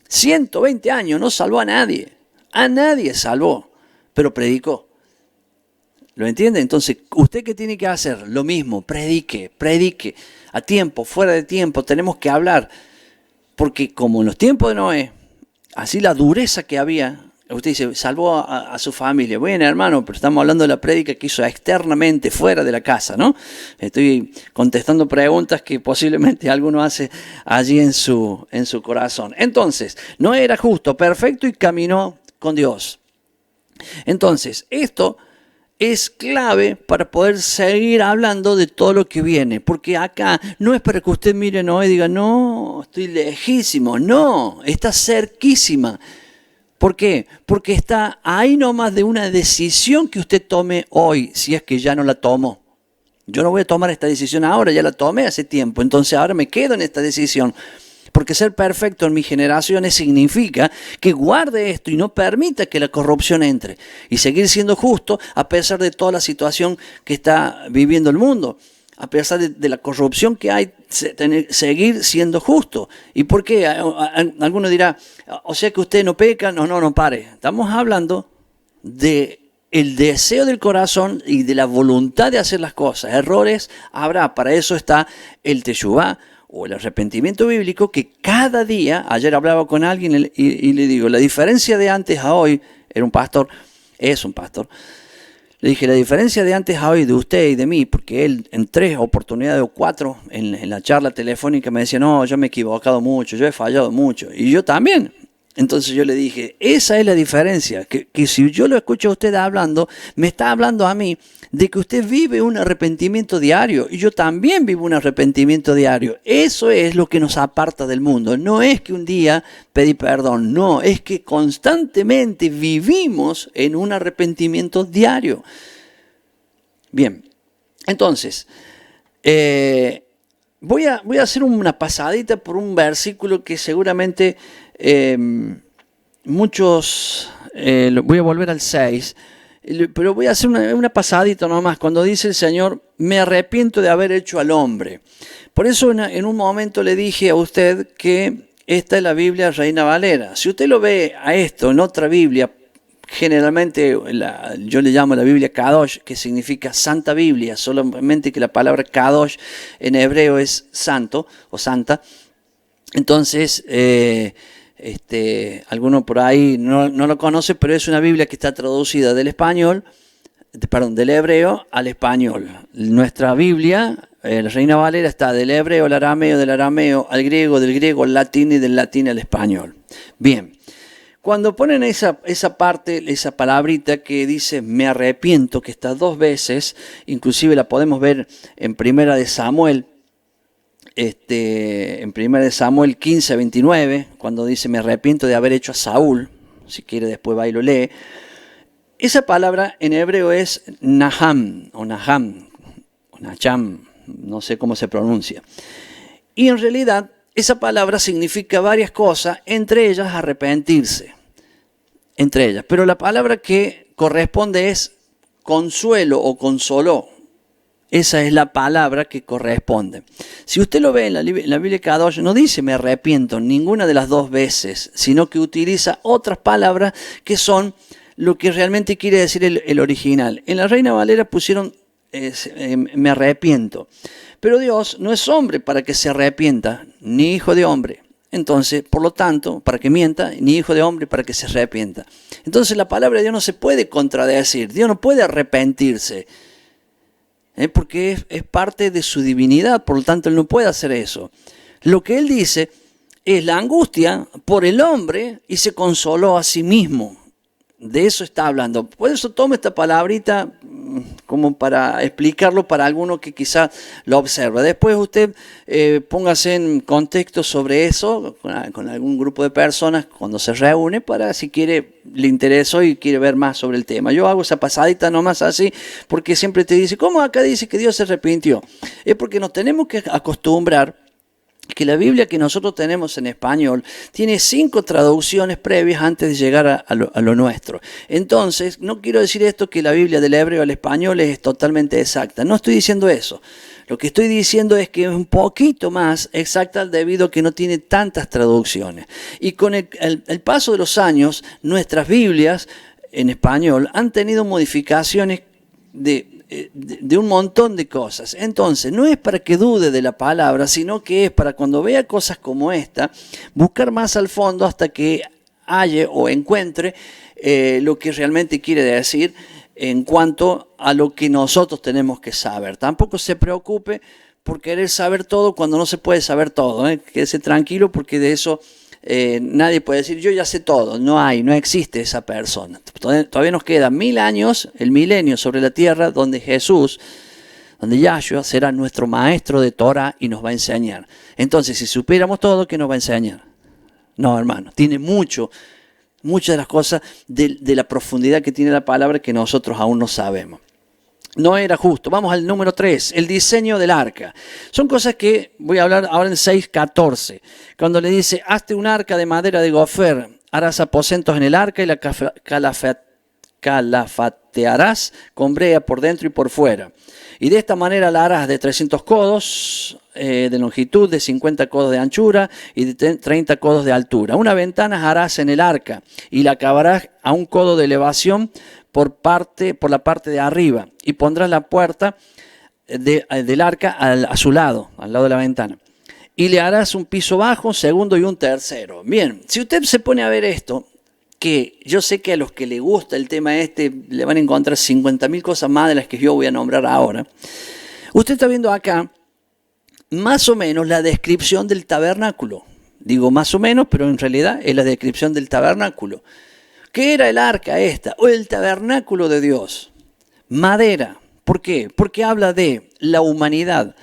120 años, no salvó a nadie salvó, pero predicó. ¿Lo entiende? Entonces, ¿usted qué tiene que hacer? Lo mismo, predique, a tiempo, fuera de tiempo, tenemos que hablar, porque como en los tiempos de Noé, así la dureza que había. Usted dice, salvó a su familia. Bueno, hermano, pero estamos hablando de la prédica que hizo externamente, fuera de la casa, ¿no? Estoy contestando preguntas que posiblemente alguno hace allí en su corazón. Entonces, no era justo, perfecto y caminó con Dios. Entonces, esto es clave para poder seguir hablando de todo lo que viene. Porque acá no es para que usted mire Noé y diga, no, estoy lejísimo. No, está cerquísima. ¿Por qué? Porque está ahí nomás de una decisión que usted tome hoy, si es que ya no la tomó. Yo no voy a tomar esta decisión ahora, ya la tomé hace tiempo, entonces ahora me quedo en esta decisión. Porque ser perfecto en mis generaciones significa que guarde esto y no permita que la corrupción entre. Y seguir siendo justo a pesar de toda la situación que está viviendo el mundo. A pesar de la corrupción que hay, seguir siendo justo. ¿Y por qué? Alguno dirá, o sea que usted no peca. No pare. Estamos hablando de el deseo del corazón y de la voluntad de hacer las cosas. Errores habrá. Para eso está el teshuvá o el arrepentimiento bíblico, que cada día, ayer hablaba con alguien y le digo, la diferencia de antes a hoy, es un pastor, le dije, la diferencia de antes a hoy de usted y de mí, porque él en 3 oportunidades o 4 en la charla telefónica me decía, no, yo me he equivocado mucho, yo he fallado mucho, y yo también. Entonces yo le dije, esa es la diferencia, que si yo lo escucho a usted hablando, me está hablando a mí de que usted vive un arrepentimiento diario, y yo también vivo un arrepentimiento diario. Eso es lo que nos aparta del mundo. No es que un día pedí perdón, no, es que constantemente vivimos en un arrepentimiento diario. Bien, entonces, voy a hacer una pasadita por un versículo que seguramente muchos, voy a volver al 6, pero voy a hacer una pasadita nomás, cuando dice el Señor, me arrepiento de haber hecho al hombre. Por eso en un momento le dije a usted que esta es la Biblia Reina Valera. Si usted lo ve a esto en otra Biblia, generalmente yo le llamo la Biblia Kadosh, que significa Santa Biblia, solamente que la palabra Kadosh en hebreo es santo o santa. Entonces, alguno por ahí no lo conoce, pero es una Biblia que está traducida del hebreo al español. Nuestra Biblia, la Reina Valera, está del hebreo al arameo, del arameo al griego, del griego al latín y del latín al español. Bien, cuando ponen esa parte, esa palabrita que dice me arrepiento, que está 2 veces, inclusive la podemos ver en Primera de Samuel, en 1 Samuel 15, 29, cuando dice me arrepiento de haber hecho a Saúl, si quiere después va y lo lee. Esa palabra en hebreo es Naham, o Naham, o Nacham, no sé cómo se pronuncia. Y en realidad esa palabra significa varias cosas, entre ellas arrepentirse, entre ellas. Pero la palabra que corresponde es consuelo o consoló. Esa es la palabra que corresponde. Si usted lo ve en la Biblia Kadosh, no dice me arrepiento ninguna de las 2 veces, sino que utiliza otras palabras que son lo que realmente quiere decir el original. En la Reina Valera pusieron me arrepiento. Pero Dios no es hombre para que se arrepienta, ni hijo de hombre. Entonces, por lo tanto, para que mienta, ni hijo de hombre para que se arrepienta. Entonces la palabra de Dios no se puede contradecir. Dios no puede arrepentirse. Porque es parte de su divinidad, por lo tanto Él no puede hacer eso. Lo que Él dice es la angustia por el hombre y se consoló a sí mismo. De eso está hablando. Por eso tome esta palabrita como para explicarlo para alguno que quizá lo observa. Después usted póngase en contexto sobre eso con algún grupo de personas cuando se reúne para si quiere, le interesó y quiere ver más sobre el tema. Yo hago esa pasadita nomás así porque siempre te dice, ¿cómo acá dice que Dios se arrepintió? Es porque nos tenemos que acostumbrar que la Biblia que nosotros tenemos en español tiene 5 traducciones previas antes de llegar a lo nuestro. Entonces, no quiero decir esto que la Biblia del hebreo al español es totalmente exacta. No estoy diciendo eso. Lo que estoy diciendo es que es un poquito más exacta debido a que no tiene tantas traducciones. Y con el paso de los años, nuestras Biblias en español han tenido modificaciones de un montón de cosas. Entonces, no es para que dude de la palabra, sino que es para cuando vea cosas como esta, buscar más al fondo hasta que halle o encuentre lo que realmente quiere decir en cuanto a lo que nosotros tenemos que saber. Tampoco se preocupe por querer saber todo cuando no se puede saber todo. Quédese tranquilo porque de eso nadie puede decir yo ya sé todo. No existe esa persona. Todavía nos queda 1000 años, el milenio sobre la tierra donde Yahshua será nuestro maestro de Torah y nos va a enseñar. Entonces, si supiéramos todo, ¿qué nos va a enseñar? No, hermano, tiene muchas de las cosas de la profundidad que tiene la palabra que nosotros aún no sabemos. No era justo. Vamos al número 3, el diseño del arca. Son cosas que voy a hablar ahora en 6:14. Cuando le dice, hazte un arca de madera de gofer, harás aposentos en el arca y la calafatearás con brea por dentro y por fuera. Y de esta manera la harás de 300 codos de longitud, de 50 codos de anchura y de 30 codos de altura. Una ventana harás en el arca y la acabarás a un codo de elevación por la parte de arriba, y pondrás la puerta del arca a su lado, al lado de la ventana. Y le harás un piso bajo, segundo y un tercero. Bien, si usted se pone a ver esto, que yo sé que a los que les gusta el tema le van a encontrar 50.000 cosas más de las que yo voy a nombrar ahora. Usted está viendo acá más o menos la descripción del tabernáculo. Digo más o menos, pero en realidad es la descripción del tabernáculo. ¿Qué era el arca esta? O el tabernáculo de Dios. Madera. ¿Por qué? Porque habla de la humanidad,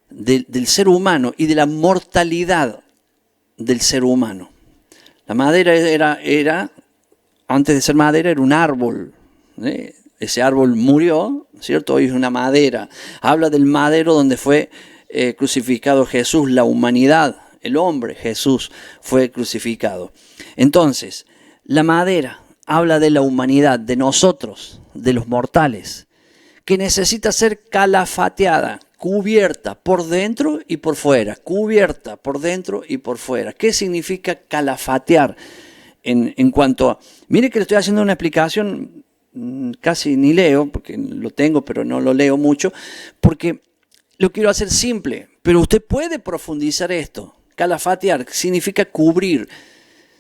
del ser humano y de la mortalidad del ser humano. La madera era antes de ser madera, era un árbol. Ese árbol murió, ¿cierto? Hoy es una madera. Habla del madero donde fue crucificado Jesús, la humanidad, el hombre, Jesús, fue crucificado. Entonces, la madera habla de la humanidad, de nosotros, de los mortales, que necesita ser calafateada, cubierta por dentro y por fuera, cubierta por dentro y por fuera. ¿Qué significa calafatear? En cuanto a... Mire que le estoy haciendo una explicación, casi ni leo, porque lo tengo, pero no lo leo mucho, porque lo quiero hacer simple, pero usted puede profundizar esto. Calafatear significa cubrir.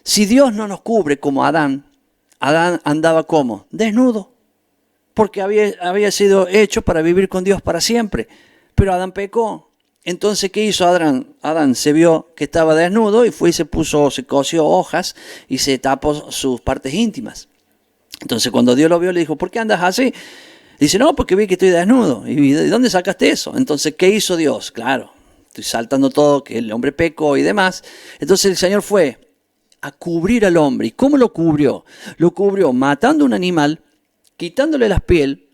Si Dios no nos cubre como Adán andaba ¿cómo? Desnudo, porque había sido hecho para vivir con Dios para siempre, pero Adán pecó. Entonces, ¿qué hizo Adán? Adán se vio que estaba desnudo y fue y se cosió hojas y se tapó sus partes íntimas. Entonces, cuando Dios lo vio, le dijo, ¿por qué andas así? Dice, no, porque vi que estoy desnudo. ¿Y de dónde sacaste eso? Entonces, ¿qué hizo Dios? Claro, estoy saltando todo, que el hombre pecó y demás. Entonces, el Señor fue a cubrir al hombre. ¿Y cómo lo cubrió? Lo cubrió matando un animal, quitándole la piel,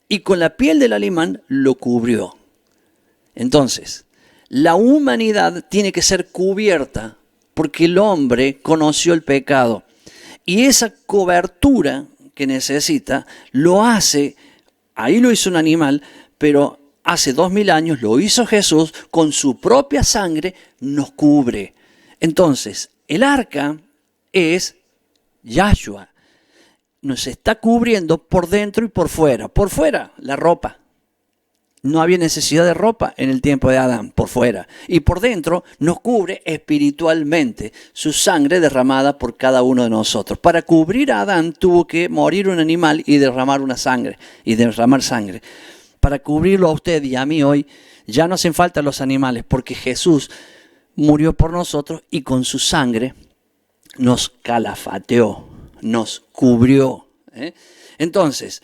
y con la piel del animal lo cubrió. Entonces, la humanidad tiene que ser cubierta porque el hombre conoció el pecado. Y esa cobertura que necesita lo hace, ahí lo hizo un animal, pero hace 2000 años lo hizo Jesús, con su propia sangre nos cubre. Entonces, el arca es Yahshua. Nos está cubriendo por dentro y por fuera. Por fuera, la ropa. No había necesidad de ropa en el tiempo de Adán, por fuera. Y por dentro nos cubre espiritualmente su sangre derramada por cada uno de nosotros. Para cubrir a Adán tuvo que morir un animal y derramar sangre. Para cubrirlo a usted y a mí hoy ya no hacen falta los animales, porque Jesús murió por nosotros y con su sangre nos calafateó, nos cubrió. Entonces,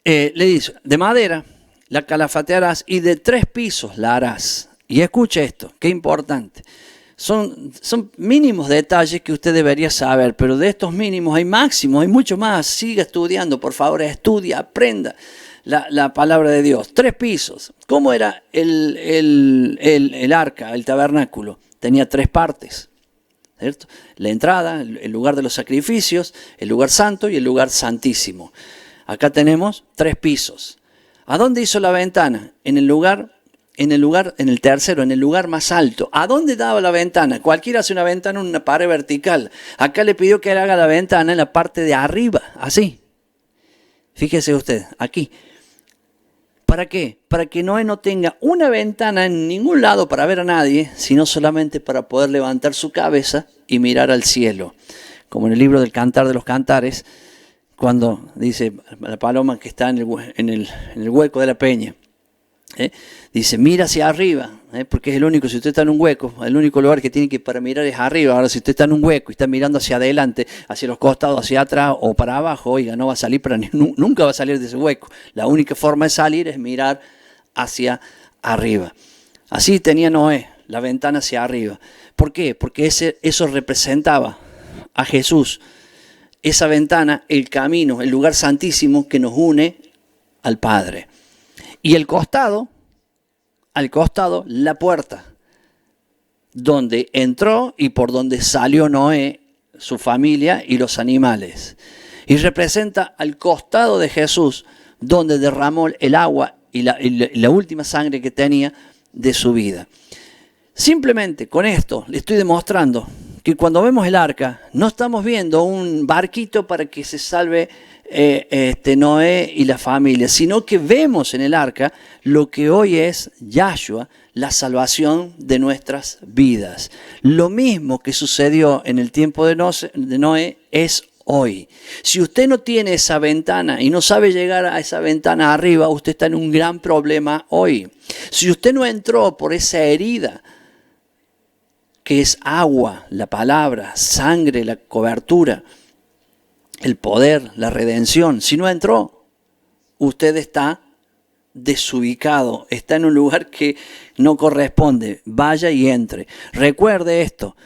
le dice, de madera la calafatearás y de 3 pisos la harás. Y escuche esto, qué importante. Son mínimos detalles que usted debería saber, pero de estos mínimos hay máximos, hay mucho más. Siga estudiando, por favor, estudia, aprenda la palabra de Dios. 3 pisos. ¿Cómo era el arca, el tabernáculo? Tenía 3 partes, ¿cierto? La entrada, el lugar de los sacrificios, el lugar santo y el lugar santísimo. Acá tenemos 3 pisos. ¿A dónde hizo la ventana? En el tercero, en el lugar más alto. ¿A dónde daba la ventana? Cualquiera hace una ventana en una pared vertical. Acá le pidió que haga la ventana en la parte de arriba, así. Fíjese usted, aquí. ¿Para qué? Para que Noé no tenga una ventana en ningún lado para ver a nadie, sino solamente para poder levantar su cabeza y mirar al cielo. Como en el libro del Cantar de los Cantares, cuando dice la paloma que está en el hueco de la peña. Dice, mira hacia arriba, porque es el único, si usted está en un hueco, el único lugar que tiene que para mirar es arriba. Ahora, si usted está en un hueco y está mirando hacia adelante, hacia los costados, hacia atrás o para abajo, oiga, no va a salir nunca va a salir de ese hueco. La única forma de salir es mirar hacia arriba. Así tenía Noé, la ventana hacia arriba. ¿Por qué? Porque eso representaba a Jesús. Esa ventana, el camino, el lugar santísimo que nos une al Padre. Y al costado, la puerta, donde entró y por donde salió Noé, su familia y los animales. Y representa al costado de Jesús, donde derramó el agua y la última sangre que tenía de su vida. Simplemente con esto le estoy demostrando que cuando vemos el arca, no estamos viendo un barquito para que se salve Noé y la familia, sino que vemos en el arca lo que hoy es Yahshua, la salvación de nuestras vidas. Lo mismo que sucedió en el tiempo de Noé es hoy. Si usted no tiene esa ventana y no sabe llegar a esa ventana arriba, usted está en un gran problema hoy. Si usted no entró por esa herida, que es agua, la palabra, sangre, la cobertura, el poder, la redención. Si no entró, usted está desubicado, está en un lugar que no corresponde. Vaya y entre. Recuerde esto,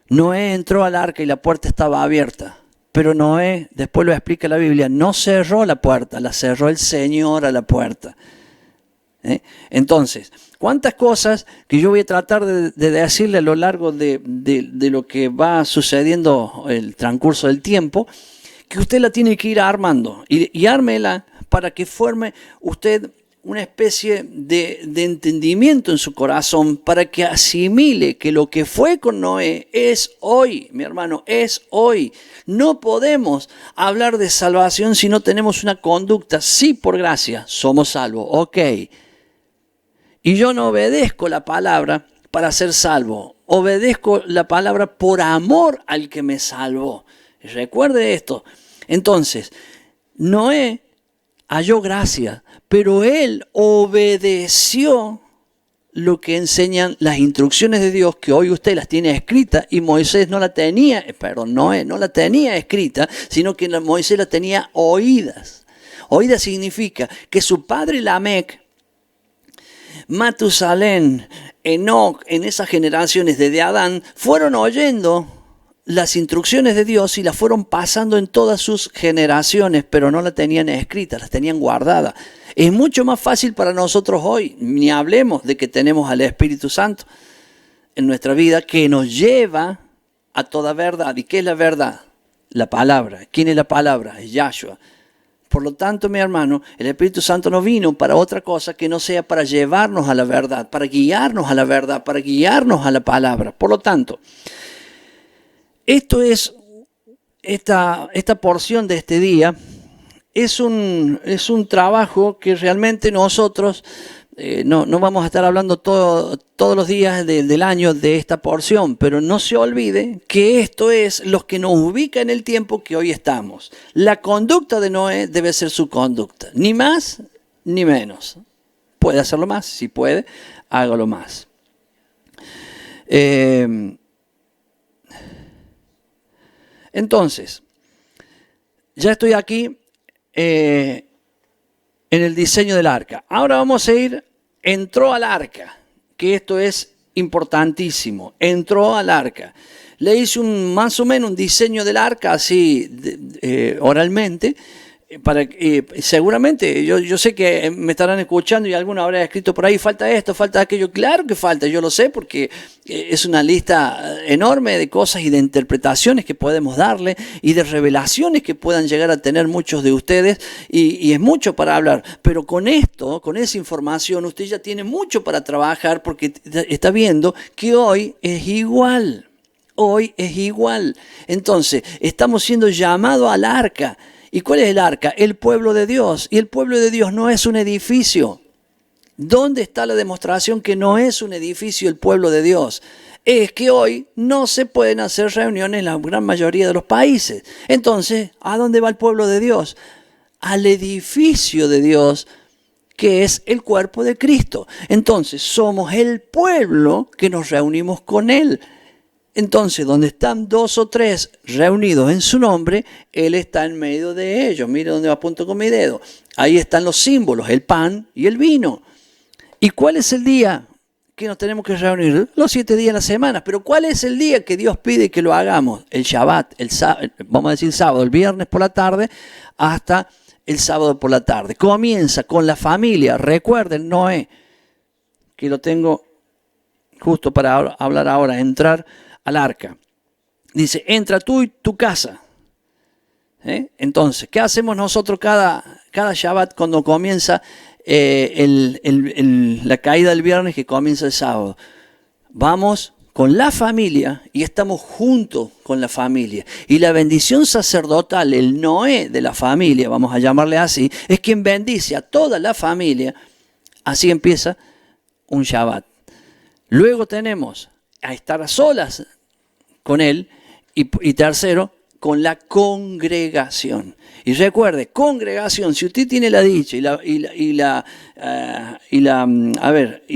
Noé entró al arca y la puerta estaba abierta, pero Noé, después lo explica la Biblia, no cerró la puerta, la cerró el Señor a la puerta. Entonces, ¿cuántas cosas que yo voy a tratar de decirle a lo largo de lo que va sucediendo el transcurso del tiempo, que usted la tiene que ir armando y ármela para que forme usted una especie de entendimiento en su corazón, para que asimile que lo que fue con Noé es hoy, mi hermano, es hoy. No podemos hablar de salvación si no tenemos una conducta. Sí, por gracia somos salvos, ok. Y yo no obedezco la palabra para ser salvo. Obedezco la palabra por amor al que me salvó. Recuerde esto. Entonces, Noé halló gracia, pero él obedeció lo que enseñan las instrucciones de Dios, que hoy usted las tiene escritas y Moisés no la tenía, Noé no la tenía escrita, sino que Moisés la tenía oídas. Oídas significa que su padre Lamec, Matusalén, Enoc, en esas generaciones desde Adán, fueron oyendo las instrucciones de Dios y las fueron pasando en todas sus generaciones, pero no las tenían escritas, las tenían guardadas. Es mucho más fácil para nosotros hoy, ni hablemos de que tenemos al Espíritu Santo en nuestra vida, que nos lleva a toda verdad. ¿Y qué es la verdad? La palabra. ¿Quién es la palabra? Es Yahshua. Por lo tanto, mi hermano, el Espíritu Santo no vino para otra cosa que no sea para llevarnos a la verdad, para guiarnos a la verdad, para guiarnos a la palabra. Por lo tanto, esto es, esta porción de este día es un trabajo que realmente nosotros no vamos a estar hablando todos los días del año de esta porción, pero no se olvide que esto es lo que nos ubica en el tiempo que hoy estamos. La conducta de Noé debe ser su conducta, ni más ni menos. Puede hacerlo más, si puede, hágalo más. Entonces, ya estoy aquí en el diseño del arca. Ahora vamos a ir, entró al arca, que esto es importantísimo. Entró al arca. Le hice más o menos un diseño del arca así oralmente. Seguramente, yo sé que me estarán escuchando y alguno habrá escrito por ahí, falta esto, falta aquello. Claro que falta, yo lo sé, porque es una lista enorme de cosas y de interpretaciones que podemos darle y de revelaciones que puedan llegar a tener muchos de ustedes, y es mucho para hablar. Pero con esto, con esa información, usted ya tiene mucho para trabajar, porque está viendo que hoy es igual. Hoy es igual. Entonces, estamos siendo llamados al arca. ¿Y cuál es el arca? El pueblo de Dios. Y el pueblo de Dios no es un edificio. ¿Dónde está la demostración que no es un edificio el pueblo de Dios? Es que hoy no se pueden hacer reuniones en la gran mayoría de los países. Entonces, ¿a dónde va el pueblo de Dios? Al edificio de Dios, que es el cuerpo de Cristo. Entonces, somos el pueblo que nos reunimos con Él. Entonces, donde están 2 o 3 reunidos en su nombre, Él está en medio de ellos. Mire dónde apunto con mi dedo. Ahí están los símbolos, el pan y el vino. ¿Y cuál es el día que nos tenemos que reunir? Los 7 días de la semana. Pero ¿cuál es el día que Dios pide que lo hagamos? El Shabbat, vamos a decir sábado, el viernes por la tarde hasta el sábado por la tarde. Comienza con la familia. Recuerden, Noé, que lo tengo justo para hablar ahora, entrar al arca. Dice, entra tú y tu casa. Entonces, ¿qué hacemos nosotros cada Shabbat cuando comienza la caída del viernes, que comienza el sábado? Vamos con la familia y estamos juntos con la familia. Y la bendición sacerdotal, el Noé de la familia, vamos a llamarle así, es quien bendice a toda la familia. Así empieza un Shabbat. Luego tenemos a estar a solas con Él y tercero, con la congregación. Y recuerde, congregación, si usted tiene la dicha y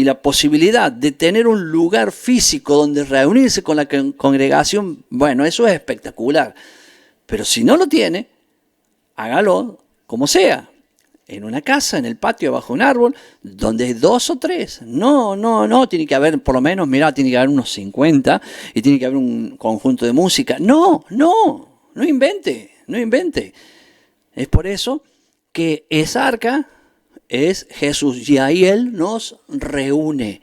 la posibilidad de tener un lugar físico donde reunirse con la congregación, bueno, eso es espectacular. Pero si no lo tiene, hágalo como sea. En una casa, en el patio, bajo un árbol, donde hay 2 o 3. No, tiene que haber, por lo menos, tiene que haber unos 50 y tiene que haber un conjunto de música. No invente. Es por eso que esa arca es Jesús y ahí Él nos reúne.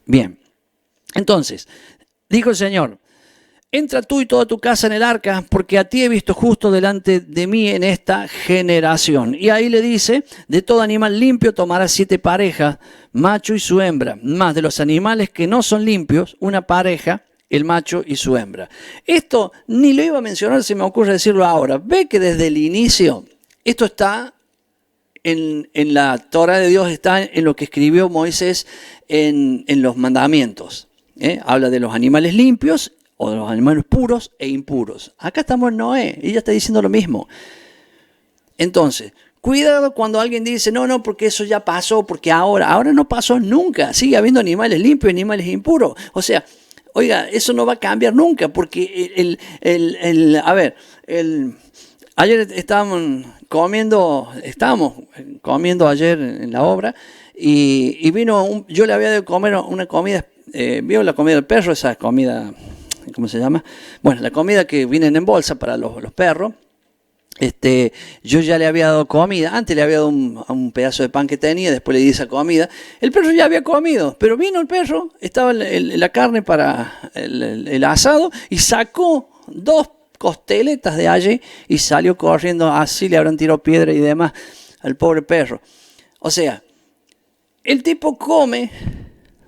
Bien, entonces, dijo el Señor, entra tú y toda tu casa en el arca, porque a ti he visto justo delante de mí en esta generación. Y ahí le dice, de todo animal limpio tomarás 7 parejas, macho y su hembra. Más de los animales que no son limpios, una pareja, el macho y su hembra. Esto ni lo iba a mencionar, se me ocurre decirlo ahora. Ve que desde el inicio, esto está en la Torah de Dios, está en lo que escribió Moisés en los mandamientos. Habla de los animales limpios, o de los animales puros e impuros. Acá estamos en Noé, y ella está diciendo lo mismo. Entonces, cuidado cuando alguien dice, no, porque eso ya pasó, porque ahora no pasó nunca. Sigue habiendo animales limpios y animales impuros. O sea, oiga, eso no va a cambiar nunca, porque ayer estábamos comiendo ayer en la obra, y vino, yo le había de comer una comida, vio la comida del perro, esa comida, ¿cómo se llama? Bueno, la comida que vienen en bolsa para los perros. Yo ya le había dado comida. Antes le había dado un pedazo de pan que tenía, después le di esa comida. El perro ya había comido, pero vino el perro, estaba la carne para el asado y sacó 2 costeletas de allí y salió corriendo. Así le habrán tirado piedra y demás al pobre perro. O sea, el tipo come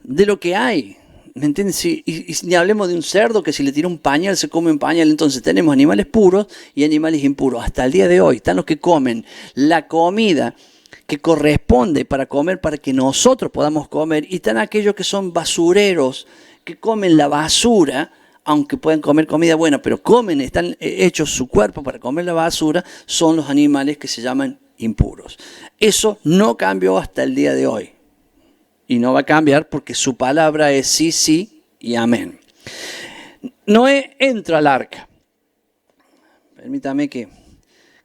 de lo que hay. ¿Me entiendes? Y ni hablemos de un cerdo que si le tira un pañal se come un pañal. Entonces tenemos animales puros y animales impuros. Hasta el día de hoy están los que comen la comida que corresponde para comer, para que nosotros podamos comer, y están aquellos que son basureros, que comen la basura, aunque pueden comer comida buena, pero comen, están hechos su cuerpo para comer la basura, son los animales que se llaman impuros. Eso no cambió hasta el día de hoy. Y no va a cambiar porque su palabra es sí, sí y amén. Noé entra al arca. Permítame que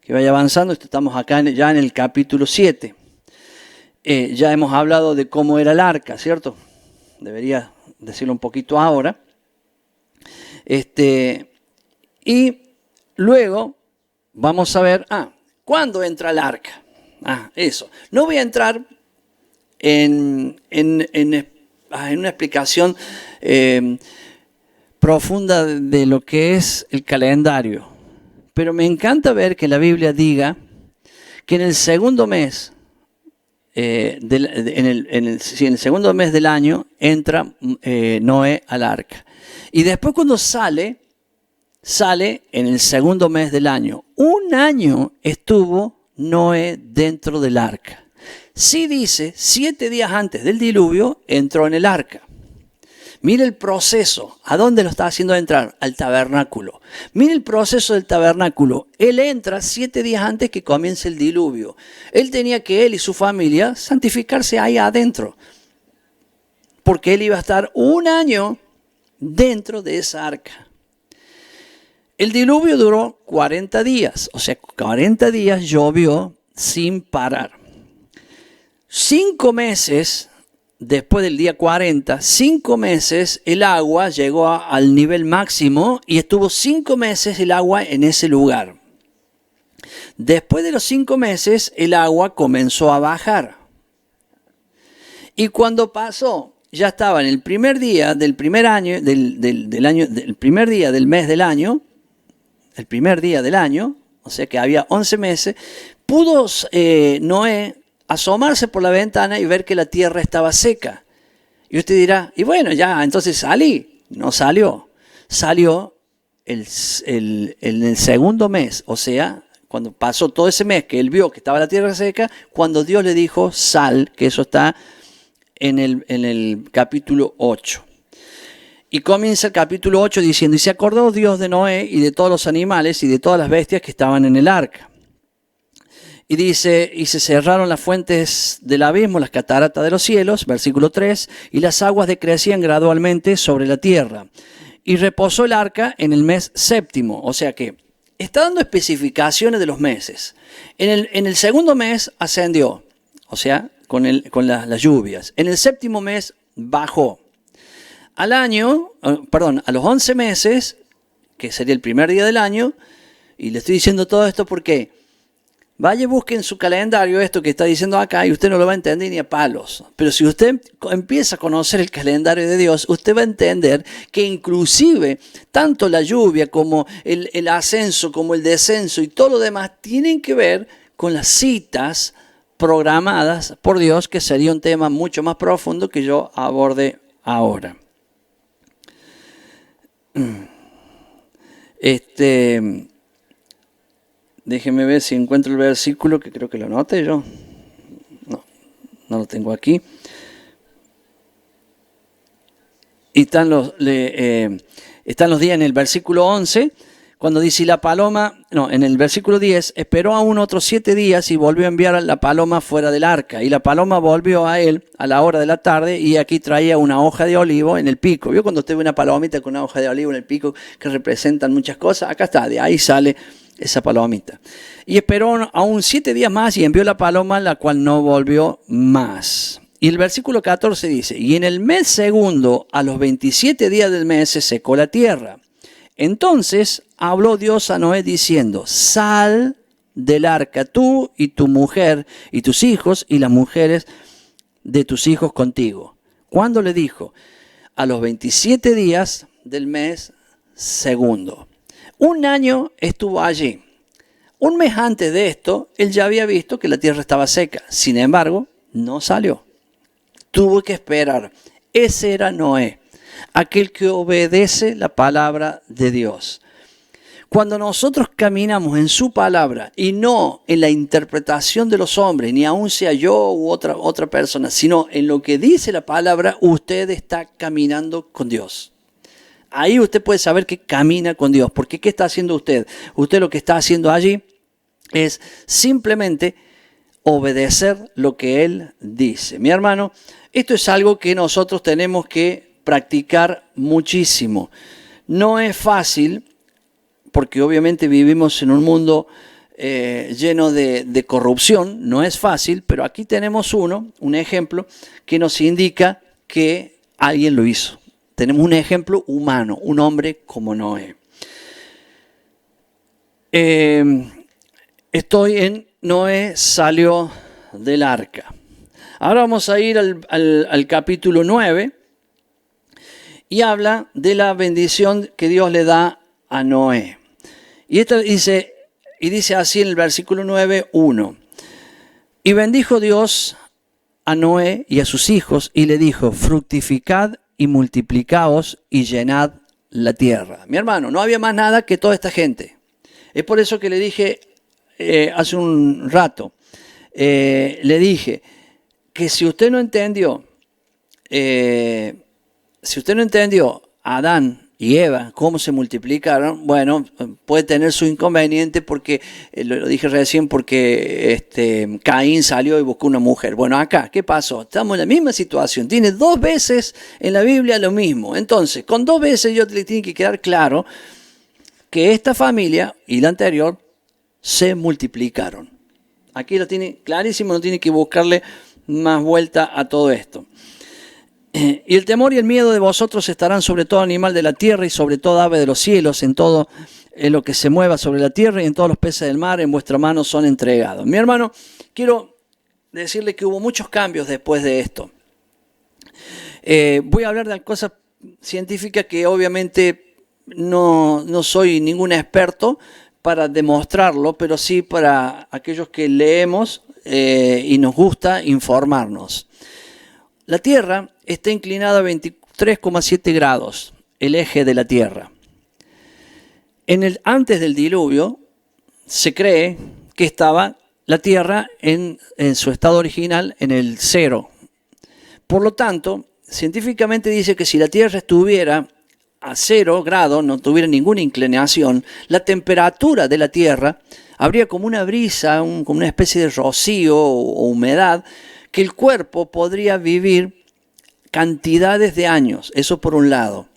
vaya avanzando. Estamos acá ya en el capítulo 7. Ya hemos hablado de cómo era el arca, ¿cierto? Debería decirlo un poquito ahora. Y luego vamos a ver, ¿cuándo entra el arca? Eso. No voy a entrar en una explicación profunda de lo que es el calendario. Pero me encanta ver que la Biblia diga que en el segundo mes, en el segundo mes del año, entra Noé al arca. Y después cuando sale en el segundo mes del año. Un año estuvo Noé dentro del arca. Sí dice, 7 días antes del diluvio entró en el arca. Mire el proceso. ¿A dónde lo está haciendo entrar? Al tabernáculo. Mire el proceso del tabernáculo. Él entra 7 días antes que comience el diluvio. Él y su familia santificarse ahí adentro. Porque él iba a estar un año dentro de esa arca. El diluvio duró 40 días. O sea, 40 días llovió sin parar. 5 meses... Después del día 40, 5 meses el agua llegó al nivel máximo y estuvo 5 meses el agua en ese lugar. Después de los 5 meses el agua comenzó a bajar. Y cuando pasó, ya estaba en el primer día del primer año, del primer día del mes del año, el primer día del año, o sea que había 11 meses, pudo Noé asomarse por la ventana y ver que la tierra estaba seca. Y usted dirá, y bueno, ya, entonces salí. No salió. Salió en el segundo mes, o sea, cuando pasó todo ese mes que él vio que estaba la tierra seca, cuando Dios le dijo, sal, que eso está en el capítulo 8. Y comienza el capítulo 8 diciendo, y se acordó Dios de Noé y de todos los animales y de todas las bestias que estaban en el arca. Y dice, y se cerraron las fuentes del abismo, las cataratas de los cielos, versículo 3, y las aguas decrecían gradualmente sobre la tierra. Y reposó el arca en el mes séptimo, o sea que está dando especificaciones de los meses. En el segundo mes ascendió, o sea, con las lluvias. En el séptimo mes bajó. A los 11 meses, que sería el primer día del año, y le estoy diciendo todo esto porque... Vaya, busque en su calendario esto que está diciendo acá y usted no lo va a entender ni a palos. Pero si usted empieza a conocer el calendario de Dios, usted va a entender que inclusive tanto la lluvia como el ascenso, como el descenso y todo lo demás tienen que ver con las citas programadas por Dios, que sería un tema mucho más profundo que yo aborde ahora. Déjeme ver si encuentro el versículo, que creo que lo anoté yo. No lo tengo aquí. Y están los días en el versículo 11, cuando dice en el versículo 10, esperó aún otros 7 días y volvió a enviar a la paloma fuera del arca. Y la paloma volvió a él a la hora de la tarde y aquí traía una hoja de olivo en el pico. ¿Vio cuando usted ve una palomita con una hoja de olivo en el pico que representan muchas cosas? Acá está, de ahí sale esa palomita. Y esperó aún 7 días más y envió la paloma, la cual no volvió más. Y el versículo 14 dice, y en el mes segundo, a los 27 días del mes, se secó la tierra. Entonces habló Dios a Noé diciendo, sal del arca tú y tu mujer y tus hijos y las mujeres de tus hijos contigo. ¿Cuándo le dijo? A los 27 días del mes segundo. Un año estuvo allí. Un mes antes de esto, él ya había visto que la tierra estaba seca. Sin embargo, no salió. Tuvo que esperar. Ese era Noé, aquel que obedece la palabra de Dios. Cuando nosotros caminamos en su palabra y no en la interpretación de los hombres, ni aun sea yo u otra persona, sino en lo que dice la palabra, usted está caminando con Dios. Ahí usted puede saber que camina con Dios. Porque ¿qué está haciendo usted? Usted lo que está haciendo allí es simplemente obedecer lo que Él dice. Mi hermano, esto es algo que nosotros tenemos que practicar muchísimo. No es fácil, porque obviamente vivimos en un mundo lleno de corrupción. No es fácil, pero aquí tenemos un ejemplo que nos indica que alguien lo hizo. Tenemos un ejemplo humano, un hombre como Noé. Estoy en Noé salió del arca. Ahora vamos a ir al capítulo 9 y habla de la bendición que Dios le da a Noé. Y esto dice así en el versículo 9:1. Y bendijo Dios a Noé y a sus hijos y le dijo: fructificad y multiplicaos y llenad la tierra. Mi hermano, no había más nada que toda esta gente. Es por eso que le dije hace un rato, le dije que si usted no entendió Adán y Eva, cómo se multiplicaron, bueno, puede tener su inconveniente porque, lo dije recién, porque Caín salió y buscó una mujer. Bueno, acá, ¿qué pasó? Estamos en la misma situación. Tiene 2 veces en la Biblia lo mismo. Entonces, con 2 veces yo le tiene que quedar claro que esta familia y la anterior se multiplicaron. Aquí lo tiene clarísimo, no tiene que buscarle más vuelta a todo esto. Y el temor y el miedo de vosotros estarán sobre todo animal de la tierra y sobre toda ave de los cielos, en todo lo que se mueva sobre la tierra y en todos los peces del mar, en vuestra mano son entregados. Mi hermano, quiero decirle que hubo muchos cambios después de esto. Voy a hablar de cosas científicas que obviamente no soy ningún experto para demostrarlo, pero sí para aquellos que leemos y nos gusta informarnos. La Tierra está inclinada a 23,7 grados, el eje de la Tierra. Antes del diluvio, se cree que estaba la Tierra en su estado original, en el 0. Por lo tanto, científicamente dice que si la Tierra estuviera a 0 grados, no tuviera ninguna inclinación, la temperatura de la Tierra habría como una brisa, como una especie de rocío o humedad, que el cuerpo podría vivir cantidades de años, eso por un lado.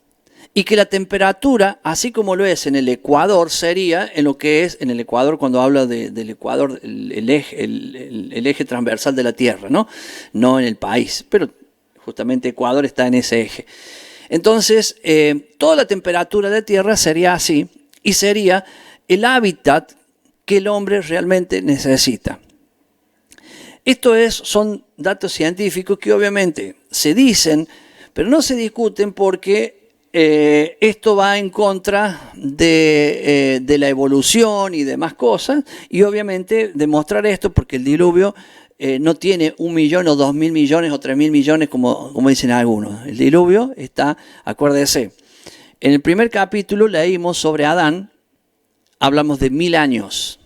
Y que la temperatura, así como lo es en el Ecuador, sería en lo que es en el Ecuador cuando habla del Ecuador, el eje transversal de la Tierra, no en el país, pero justamente Ecuador está en ese eje. Entonces, toda la temperatura de Tierra sería así y sería el hábitat que el hombre realmente necesita. Son datos científicos que obviamente se dicen, pero no se discuten porque esto va en contra de la evolución y demás cosas. Y obviamente demostrar esto porque el diluvio no tiene 1 millón o 2.000 millones o 3.000 millones como dicen algunos. El diluvio está, acuérdese, en el primer capítulo leímos sobre Adán, hablamos de 1000 años.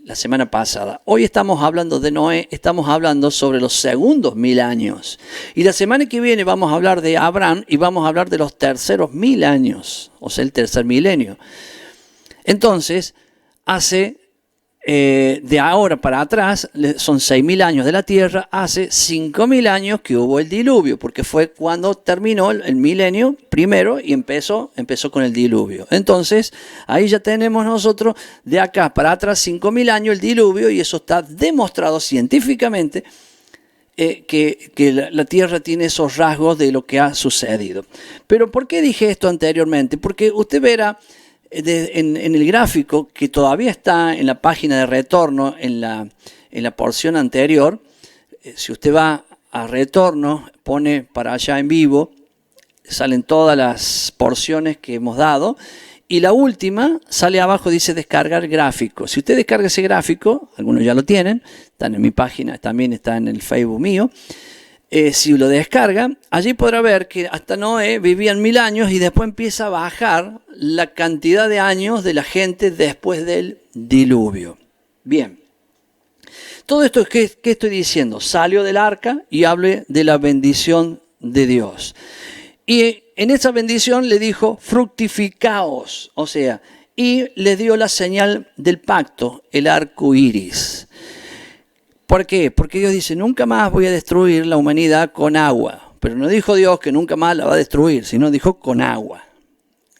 La semana pasada. Hoy estamos hablando de Noé, estamos hablando sobre los segundos 1000 años. Y la semana que viene vamos a hablar de Abraham y vamos a hablar de los terceros 1000 años, o sea, el tercer milenio. Entonces, de ahora para atrás, son 6.000 años de la Tierra, hace 5.000 años que hubo el diluvio, porque fue cuando terminó el milenio primero y empezó con el diluvio. Entonces, ahí ya tenemos nosotros de acá para atrás 5.000 años el diluvio, y eso está demostrado científicamente que la Tierra tiene esos rasgos de lo que ha sucedido. Pero ¿por qué dije esto anteriormente? Porque usted verá en el gráfico que todavía está en la página de retorno, en la porción anterior. Si usted va a retorno, pone para allá en vivo, salen todas las porciones que hemos dado, y la última sale abajo, dice descargar gráfico. Si usted descarga ese gráfico, algunos ya lo tienen, están en mi página, también está en el Facebook mío, si lo descarga, allí podrá ver que hasta Noé vivían 1000 años y después empieza a bajar la cantidad de años de la gente después del diluvio. Bien, todo esto, ¿qué estoy diciendo? Salió del arca y hable de la bendición de Dios. Y en esa bendición le dijo, fructificaos, o sea, y le dio la señal del pacto, el arco iris. ¿Por qué? Porque Dios dice, nunca más voy a destruir la humanidad con agua. Pero no dijo Dios que nunca más la va a destruir, sino dijo con agua.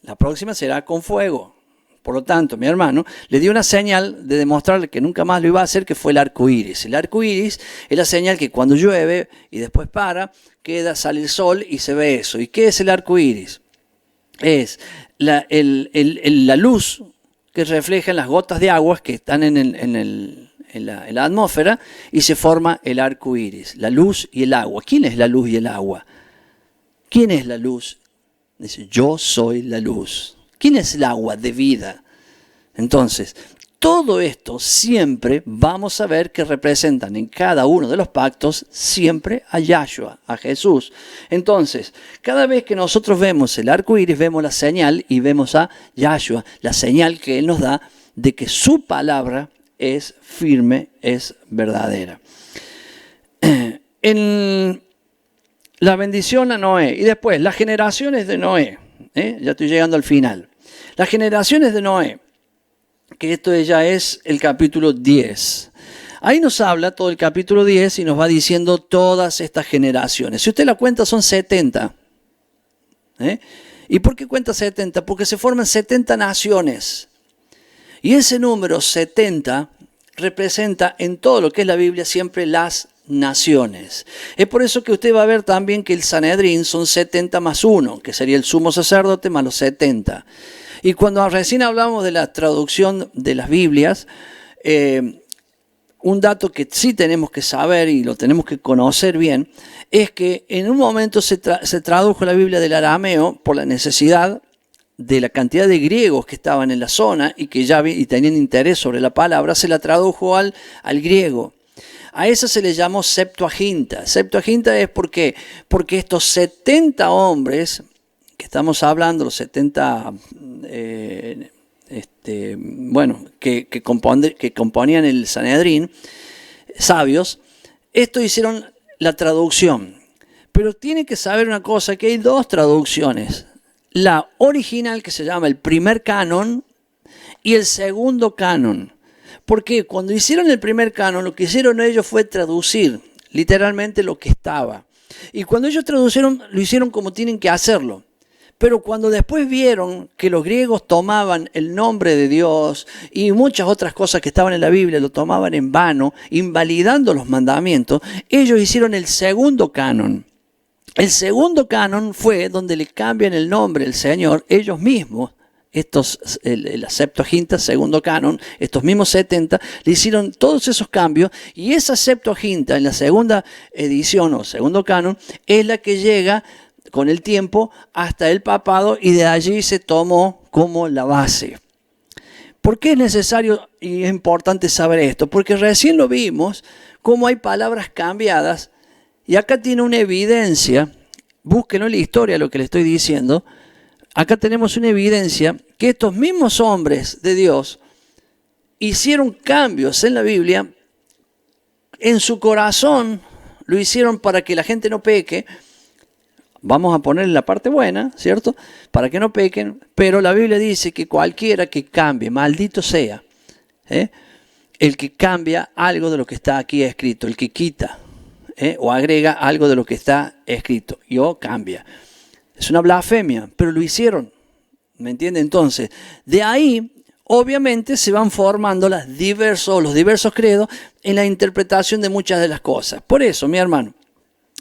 La próxima será con fuego. Por lo tanto, mi hermano le dio una señal de demostrarle que nunca más lo iba a hacer, que fue el arco iris. El arco iris es la señal que cuando llueve y después para, sale el sol y se ve eso. ¿Y qué es el arco iris? Es la luz que refleja en las gotas de agua que están en la atmósfera y se forma el arco iris, la luz y el agua. ¿Quién es la luz y el agua? ¿Quién es la luz? Dice, yo soy la luz. ¿Quién es el agua de vida? Entonces, todo esto siempre vamos a ver que representan en cada uno de los pactos siempre a Yahshua, a Jesús. Entonces, cada vez que nosotros vemos el arco iris, vemos la señal y vemos a Yahshua, la señal que Él nos da de que su palabra es firme, es verdadera. En la bendición a Noé y después las generaciones de Noé. Ya estoy llegando al final. Las generaciones de Noé, que esto ya es el capítulo 10. Ahí nos habla todo el capítulo 10 y nos va diciendo todas estas generaciones. Si usted la cuenta son 70. ¿Y por qué cuenta 70? Porque se forman 70 naciones. Y ese número 70 representa en todo lo que es la Biblia siempre las naciones. Es por eso que usted va a ver también que el Sanedrín son 70 más 1, que sería el sumo sacerdote más los 70. Y cuando recién hablamos de la traducción de las Biblias, un dato que sí tenemos que saber y lo tenemos que conocer bien, es que en un momento se tradujo la Biblia del arameo por la necesidad de la cantidad de griegos que estaban en la zona y que ya tenían interés sobre la palabra, se la tradujo al griego. A esa se le llamó Septuaginta. Septuaginta es porque estos 70 hombres, que estamos hablando, los 70 que componían el Sanedrín, sabios, estos hicieron la traducción. Pero tiene que saber una cosa, que hay dos traducciones. La original, que se llama el primer canon, y el segundo canon. Porque cuando hicieron el primer canon, lo que hicieron ellos fue traducir literalmente lo que estaba. Y cuando ellos traducieron, lo hicieron como tienen que hacerlo. Pero cuando después vieron que los griegos tomaban el nombre de Dios y muchas otras cosas que estaban en la Biblia, lo tomaban en vano, invalidando los mandamientos, ellos hicieron el segundo canon. El segundo canon fue donde le cambian el nombre al Señor ellos mismos. La Septuaginta, segundo canon, estos mismos 70, le hicieron todos esos cambios y esa Septuaginta en la segunda edición o segundo canon es la que llega con el tiempo hasta el papado y de allí se tomó como la base. ¿Por qué es necesario y es importante saber esto? Porque recién lo vimos, cómo hay palabras cambiadas y acá tiene una evidencia, búsquenlo en la historia lo que le estoy diciendo. Acá tenemos una evidencia que estos mismos hombres de Dios hicieron cambios en la Biblia, en su corazón lo hicieron para que la gente no peque. Vamos a poner la parte buena, ¿cierto? Para que no pequen, pero la Biblia dice que cualquiera que cambie, maldito sea, el que cambia algo de lo que está aquí escrito, el que quita o agrega algo de lo que está escrito, o cambia. Es una blasfemia, pero lo hicieron, ¿me entiende? Entonces, de ahí, obviamente, se van formando los diversos credos en la interpretación de muchas de las cosas. Por eso, mi hermano,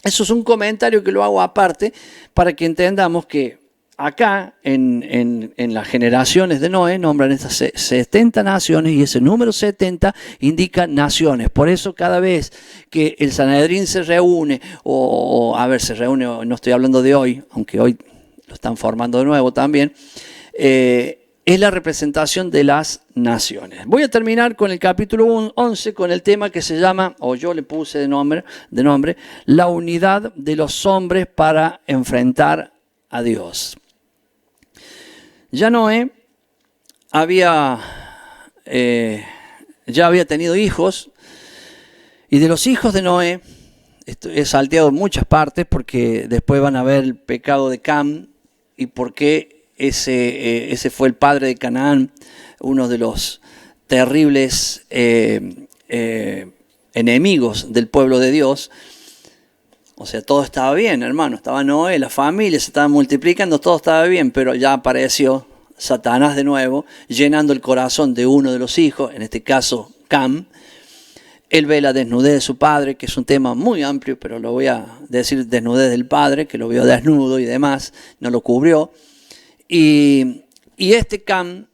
eso es un comentario que lo hago aparte para que entendamos que acá, en las generaciones de Noé, nombran estas 70 naciones y ese número 70 indica naciones. Por eso cada vez que el Sanedrín se reúne, se reúne, no estoy hablando de hoy, aunque hoy lo están formando de nuevo también, es la representación de las naciones. Voy a terminar con el capítulo 11, con el tema que se llama, o yo le puse de nombre, la unidad de los hombres para enfrentar a Dios. Ya Noé ya había tenido hijos, y de los hijos de Noé, esto he salteado en muchas partes porque después van a ver el pecado de Cam y por qué ese fue el padre de Canaán, uno de los terribles enemigos del pueblo de Dios. O sea, todo estaba bien, hermano. Estaba Noé, la familia se estaba multiplicando, todo estaba bien, pero ya apareció Satanás de nuevo, llenando el corazón de uno de los hijos, en este caso Cam. Él ve la desnudez de su padre, que es un tema muy amplio, pero lo voy a decir: desnudez del padre, que lo vio desnudo y demás, no lo cubrió. Y este Cam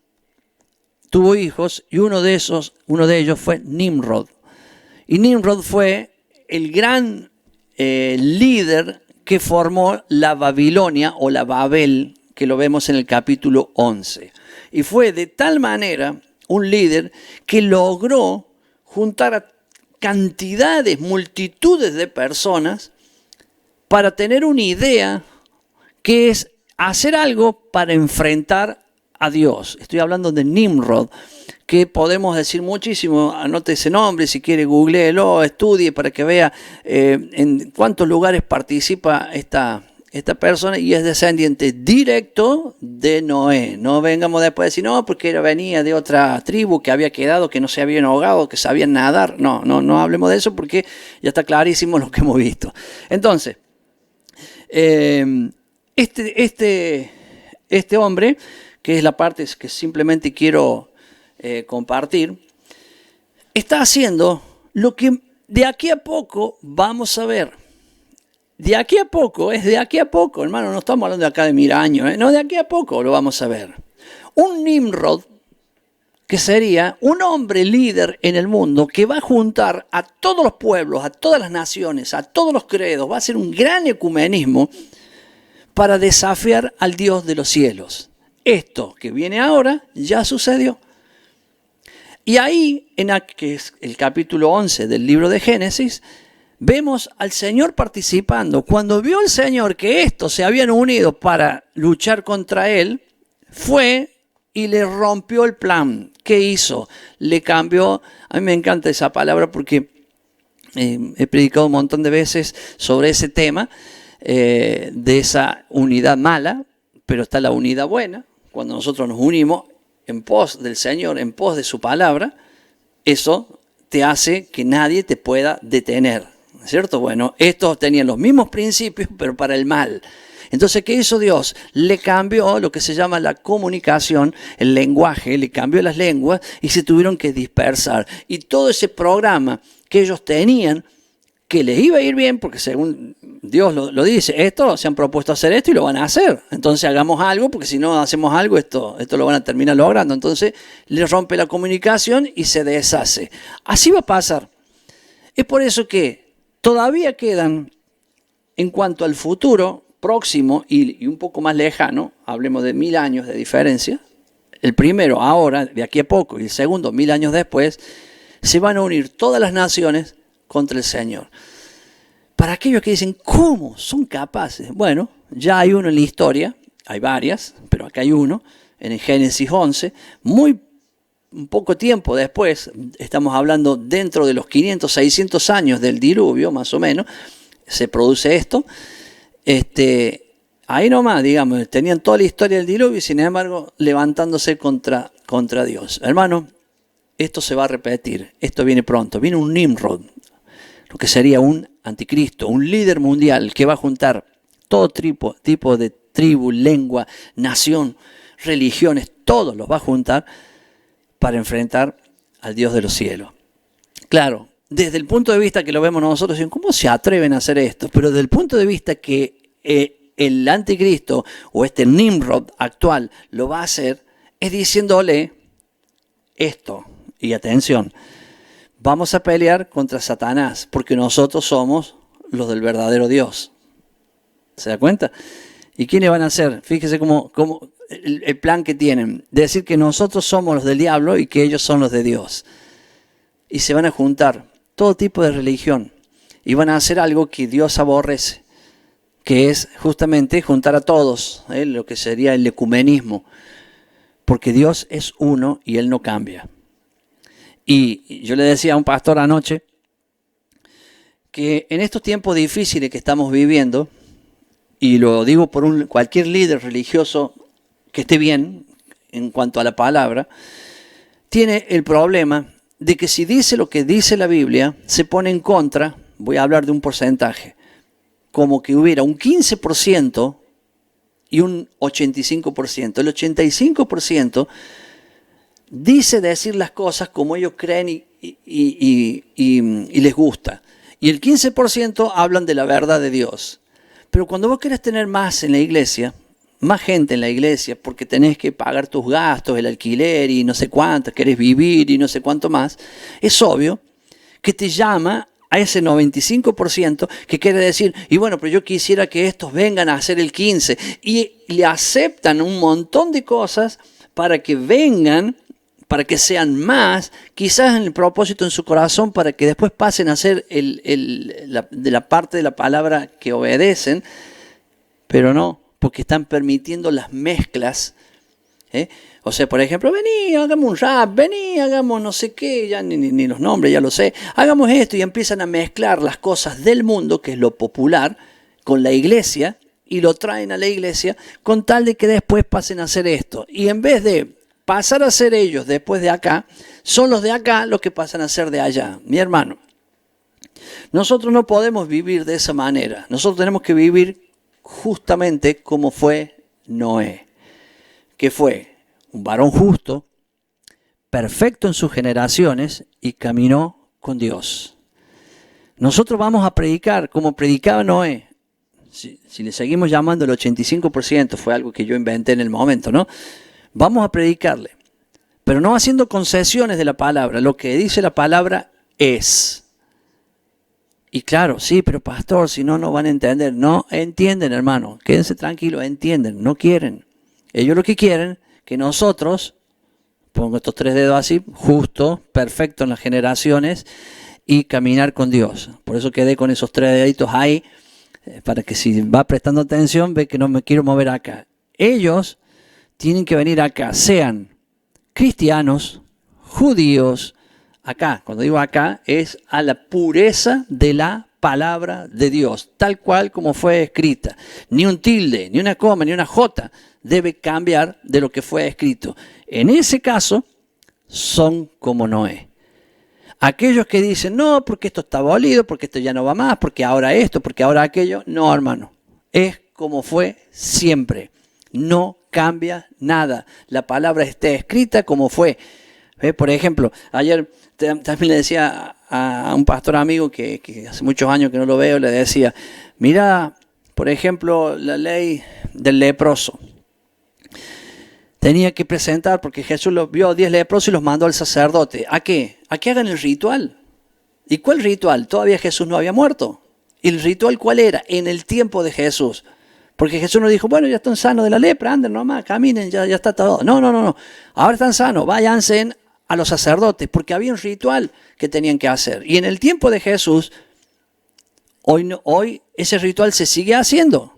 tuvo hijos, y uno de ellos fue Nimrod. Y Nimrod fue el gran líder que formó la Babilonia o la Babel, que lo vemos en el capítulo 11. Y fue de tal manera un líder que logró juntar a cantidades, multitudes de personas para tener una idea que es hacer algo para enfrentar a Dios. Estoy hablando de Nimrod, que podemos decir muchísimo. Anote ese nombre, si quiere googleelo, estudie para que vea en cuántos lugares participa esta persona, y es descendiente directo de Noé. No vengamos después a decir, no, porque venía de otra tribu que había quedado, que no se habían ahogado, que sabían nadar. No hablemos de eso porque ya está clarísimo lo que hemos visto. Entonces, este hombre, que es la parte que simplemente quiero compartir, está haciendo lo que de aquí a poco vamos a ver. De aquí a poco, hermano, no estamos hablando de acá de 1000 años, no, de aquí a poco lo vamos a ver. Un Nimrod, que sería un hombre líder en el mundo, que va a juntar a todos los pueblos, a todas las naciones, a todos los credos, va a hacer un gran ecumenismo para desafiar al Dios de los cielos. Esto que viene ahora ya sucedió. Y ahí, que es el capítulo 11 del libro de Génesis, vemos al Señor participando. Cuando vio el Señor que estos se habían unido para luchar contra él, fue y le rompió el plan. ¿Qué hizo? Le cambió. A mí me encanta esa palabra porque he predicado un montón de veces sobre ese tema, de esa unidad mala, pero está la unidad buena. Cuando nosotros nos unimos en pos del Señor, en pos de su palabra, eso te hace que nadie te pueda detener, ¿cierto? Bueno, estos tenían los mismos principios, pero para el mal. Entonces, ¿qué hizo Dios? Le cambió lo que se llama la comunicación, el lenguaje, le cambió las lenguas y se tuvieron que dispersar. Y todo ese programa que ellos tenían, que les iba a ir bien, porque según Dios lo dice, se han propuesto hacer esto y lo van a hacer. Entonces hagamos algo, porque si no hacemos algo, esto lo van a terminar logrando. Entonces les rompe la comunicación y se deshace. Así va a pasar. Es por eso que todavía quedan, en cuanto al futuro próximo y un poco más lejano, hablemos de 1000 años de diferencia, el primero ahora, de aquí a poco, y el segundo 1000 años después, se van a unir todas las naciones contra el Señor. Para aquellos que dicen, ¿cómo son capaces? Bueno, ya hay uno en la historia, hay varias, pero acá hay uno, en el Génesis 11, un poco tiempo después, estamos hablando dentro de los 500, 600 años del diluvio, más o menos, se produce esto. Ahí nomás, digamos, tenían toda la historia del diluvio y sin embargo levantándose contra Dios. Hermano, esto se va a repetir, esto viene pronto, viene un Nimrod, lo que sería un anticristo, un líder mundial que va a juntar todo tipo de tribu, lengua, nación, religiones, todos los va a juntar para enfrentar al Dios de los cielos. Claro, desde el punto de vista que lo vemos nosotros, ¿cómo se atreven a hacer esto? Pero desde el punto de vista que el anticristo o este Nimrod actual lo va a hacer, es diciéndole esto, y atención, vamos a pelear contra Satanás, porque nosotros somos los del verdadero Dios. ¿Se da cuenta? ¿Y quiénes van a ser? Fíjese cómo el plan que tienen, de decir que nosotros somos los del diablo y que ellos son los de Dios. Y se van a juntar todo tipo de religión y van a hacer algo que Dios aborrece, que es justamente juntar a todos, lo que sería el ecumenismo, porque Dios es uno y Él no cambia. Y yo le decía a un pastor anoche que en estos tiempos difíciles que estamos viviendo, y lo digo por cualquier líder religioso que esté bien en cuanto a la palabra, tiene el problema de que si dice lo que dice la Biblia, se pone en contra, voy a hablar de un porcentaje, como que hubiera un 15% y un 85%. El 85% dice decir las cosas como ellos creen y les gusta. Y el 15% hablan de la verdad de Dios. Pero cuando vos querés tener más en la iglesia, más gente en la iglesia, porque tenés que pagar tus gastos, el alquiler y no sé cuánto, querés vivir y no sé cuánto más, es obvio que te llama a ese 95% que quiere decir, y bueno, pero yo quisiera que estos vengan a hacer el 15%. Y le aceptan un montón de cosas para que vengan, para que sean más, quizás en el propósito en su corazón, para que después pasen a ser de la parte de la palabra que obedecen, pero no, porque están permitiendo las mezclas. O sea, por ejemplo, vení, hagamos un rap, vení, hagamos no sé qué, ya ni los nombres, ya lo sé, hagamos esto, y empiezan a mezclar las cosas del mundo, que es lo popular, con la iglesia, y lo traen a la iglesia, con tal de que después pasen a hacer esto. Y en vez de pasar a ser ellos después de acá, son los de acá los que pasan a ser de allá. Mi hermano, nosotros no podemos vivir de esa manera. Nosotros tenemos que vivir justamente como fue Noé, que fue un varón justo, perfecto en sus generaciones y caminó con Dios. Nosotros vamos a predicar como predicaba Noé. Si le seguimos llamando el 85%, fue algo que yo inventé en el momento, ¿no? Vamos a predicarle, pero no haciendo concesiones de la palabra. Lo que dice la palabra es. Y claro, sí, pero pastor, si no, no van a entender. No entienden, hermano. Quédense tranquilos, entienden, no quieren. Ellos lo que quieren, que nosotros, pongo estos 3 dedos así, justo, perfecto en las generaciones, y caminar con Dios. Por eso quedé con esos 3 deditos ahí, para que si va prestando atención, ve que no me quiero mover acá. Ellos tienen que venir acá, sean cristianos, judíos. Acá, cuando digo acá, es a la pureza de la palabra de Dios, tal cual como fue escrita. Ni un tilde, ni una coma, ni una jota debe cambiar de lo que fue escrito. En ese caso, son como Noé. Aquellos que dicen, no, porque esto está abolido, porque esto ya no va más, porque ahora esto, porque ahora aquello. No, hermano, es como fue siempre. No cambia nada. La palabra está escrita como fue. Por ejemplo, ayer también le decía a un pastor amigo que hace muchos años que no lo veo, le decía, mira, por ejemplo, la ley del leproso. Tenía que presentar, porque Jesús vio 10 leprosos y los mandó al sacerdote. ¿A qué? A que hagan el ritual. ¿Y cuál ritual? Todavía Jesús no había muerto. ¿Y el ritual cuál era? En el tiempo de Jesús. Porque Jesús nos dijo, bueno, ya están sanos de la lepra, anden nomás, caminen, ya está todo. No. Ahora están sanos, váyanse a los sacerdotes, porque había un ritual que tenían que hacer. Y en el tiempo de Jesús, hoy ese ritual se sigue haciendo.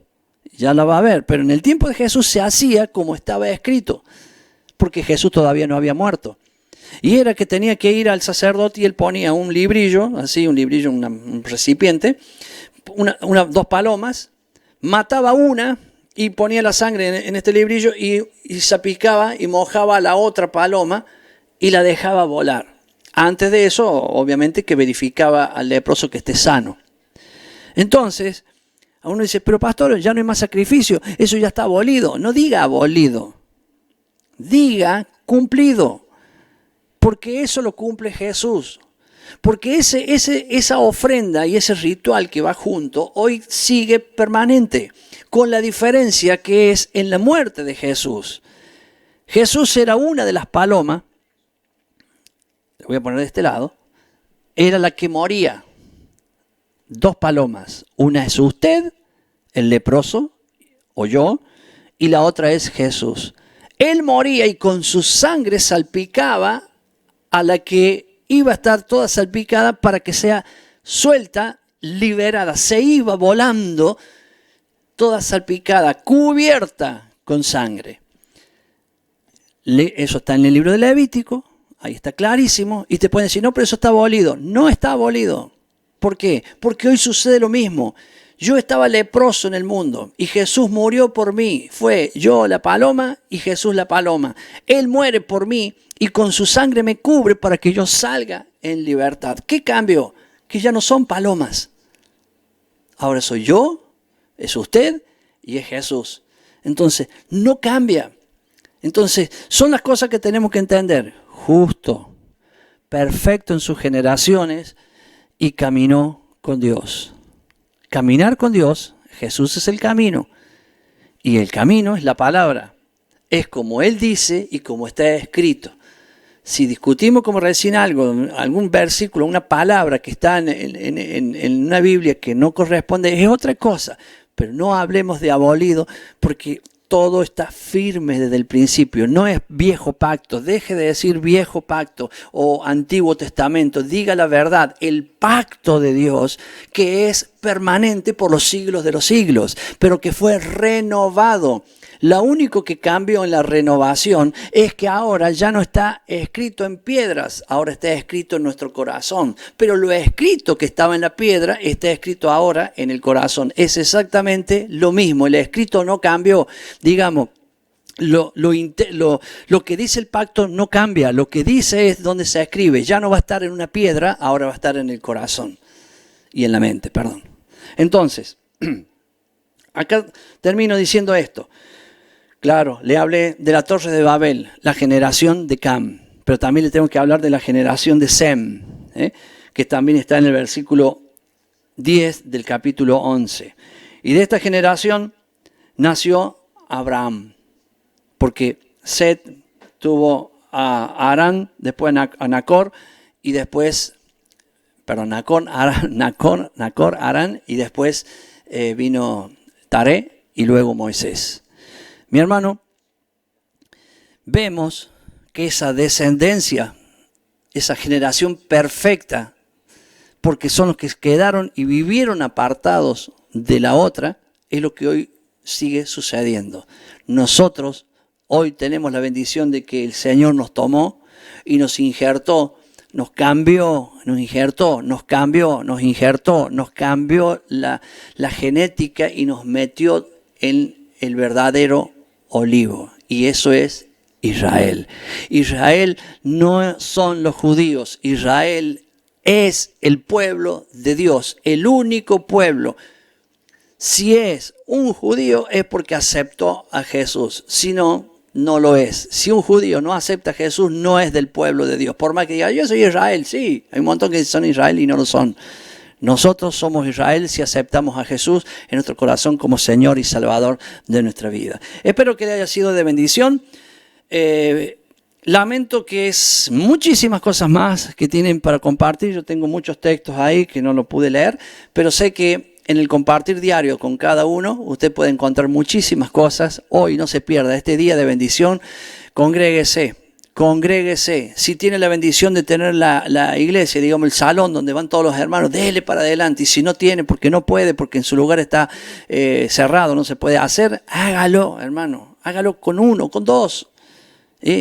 Ya la va a ver, pero en el tiempo de Jesús se hacía como estaba escrito, porque Jesús todavía no había muerto. Y era que tenía que ir al sacerdote y él ponía un librillo, así, un recipiente, 2 palomas, mataba una y ponía la sangre en este librillo y salpicaba y mojaba a la otra paloma y la dejaba volar. Antes de eso, obviamente, que verificaba al leproso que esté sano. Entonces, a uno dice, pero pastor, ya no hay más sacrificio, eso ya está abolido. No diga abolido, diga cumplido, porque eso lo cumple Jesús. Porque esa ofrenda y ese ritual que va junto, hoy sigue permanente, con la diferencia que es en la muerte de Jesús. Jesús era una de las palomas, le voy a poner de este lado, era la que moría. 2 palomas, una es usted, el leproso, o yo, y la otra es Jesús. Él moría y con su sangre salpicaba a la que iba a estar toda salpicada para que sea suelta, liberada. Se iba volando toda salpicada, cubierta con sangre. Eso está en el libro de Levítico, ahí está clarísimo. Y te pueden decir, no, pero eso está abolido. No está abolido. ¿Por qué? Porque hoy sucede lo mismo. Yo estaba leproso en el mundo y Jesús murió por mí. Fue yo la paloma y Jesús la paloma. Él muere por mí y con su sangre me cubre para que yo salga en libertad. ¿Qué cambio? Que ya no son palomas. Ahora soy yo, es usted y es Jesús. Entonces, no cambia. Entonces, son las cosas que tenemos que entender. Justo, perfecto en sus generaciones y caminó con Dios. Caminar con Dios, Jesús es el camino. Y el camino es la palabra. Es como Él dice y como está escrito. Si discutimos como recién algún versículo, una palabra que está en una Biblia que no corresponde, es otra cosa. Pero no hablemos de abolido porque todo está firme desde el principio. No es viejo pacto. Deje de decir viejo pacto o antiguo testamento. Diga la verdad. El pacto de Dios que es permanente por los siglos de los siglos, pero que fue renovado. Lo único que cambió en la renovación es que ahora ya no está escrito en piedras, ahora está escrito en nuestro corazón. Pero lo escrito que estaba en la piedra está escrito ahora en el corazón. Es exactamente lo mismo, el escrito no cambió. Digamos, lo que dice el pacto no cambia, lo que dice es donde se escribe. Ya no va a estar en una piedra, ahora va a estar en el corazón y en la mente, perdón. Entonces, acá termino diciendo esto. Claro, le hablé de la Torre de Babel, la generación de Cam, pero también le tengo que hablar de la generación de Sem, que también está en el versículo 10 del capítulo 11. Y de esta generación nació Abraham, porque Set tuvo a Arán, después a Nacor, y después, perdón, Nacor, Arán, y después vino Taré y luego Moisés. Mi hermano, vemos que esa descendencia, esa generación perfecta, porque son los que quedaron y vivieron apartados de la otra, es lo que hoy sigue sucediendo. Nosotros hoy tenemos la bendición de que el Señor nos tomó y nos injertó, nos cambió la genética y nos metió en el verdadero olivo, y eso es Israel. Israel no son los judíos, Israel es el pueblo de Dios, el único pueblo. Si es un judío es porque aceptó a Jesús, si no, no lo es. Si un judío no acepta a Jesús, no es del pueblo de Dios. Por más que diga, yo soy Israel, sí, hay un montón que son Israel y no lo son. Nosotros somos Israel si aceptamos a Jesús en nuestro corazón como Señor y Salvador de nuestra vida. Espero que le haya sido de bendición. Lamento que es muchísimas cosas más que tienen para compartir. Yo tengo muchos textos ahí que no lo pude leer, pero sé que en el compartir diario con cada uno usted puede encontrar muchísimas cosas. Hoy no se pierda este día de bendición. Congréguese. Si tiene la bendición de tener la iglesia, digamos el salón donde van todos los hermanos, déle para adelante. Y si no tiene, porque no puede, porque en su lugar está cerrado, no se puede hacer, hágalo, hermano. Hágalo con uno, con dos.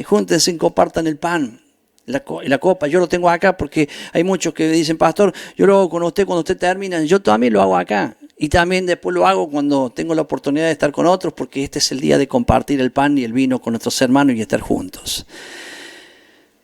Júntense y compartan el pan, la copa. Yo lo tengo acá porque hay muchos que dicen, pastor, yo lo hago con usted cuando usted termina. Yo también lo hago acá. Y también después lo hago cuando tengo la oportunidad de estar con otros, porque este es el día de compartir el pan y el vino con nuestros hermanos y estar juntos.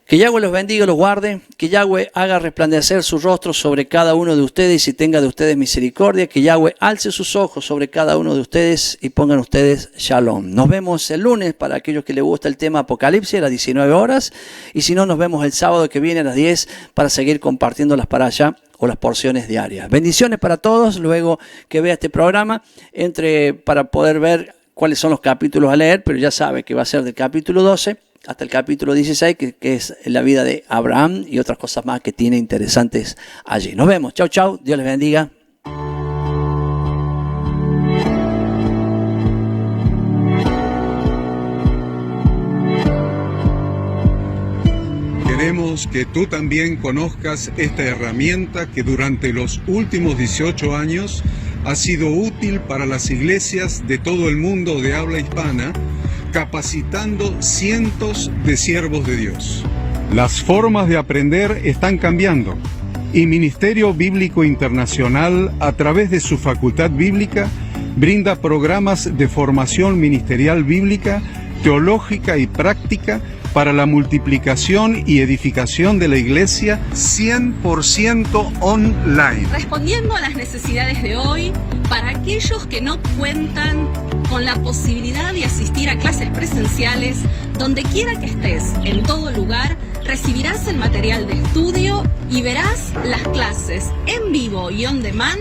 Que Yahweh los bendiga y los guarde, que Yahweh haga resplandecer su rostro sobre cada uno de ustedes y tenga de ustedes misericordia, que Yahweh alce sus ojos sobre cada uno de ustedes y pongan ustedes shalom. Nos vemos el lunes para aquellos que les gusta el tema Apocalipsis a las 19 horas y si no, nos vemos el sábado que viene a las 10 para seguir compartiendo las para allá o las porciones diarias. Bendiciones para todos, luego que vea este programa, entre para poder ver cuáles son los capítulos a leer, pero ya sabe que va a ser del capítulo 12 hasta el capítulo 16, que es la vida de Abraham y otras cosas más que tiene interesantes allí. Nos vemos. Chau, chau. Dios les bendiga. Esperamos que tú también conozcas esta herramienta que durante los últimos 18 años ha sido útil para las iglesias de todo el mundo de habla hispana, capacitando cientos de siervos de Dios. Las formas de aprender están cambiando y Ministerio Bíblico Internacional, a través de su Facultad Bíblica, brinda programas de formación ministerial bíblica, teológica y práctica para la multiplicación y edificación de la iglesia 100% online. Respondiendo a las necesidades de hoy, para aquellos que no cuentan con la posibilidad de asistir a clases presenciales, donde quiera que estés, en todo lugar, recibirás el material de estudio y verás las clases en vivo y on demand,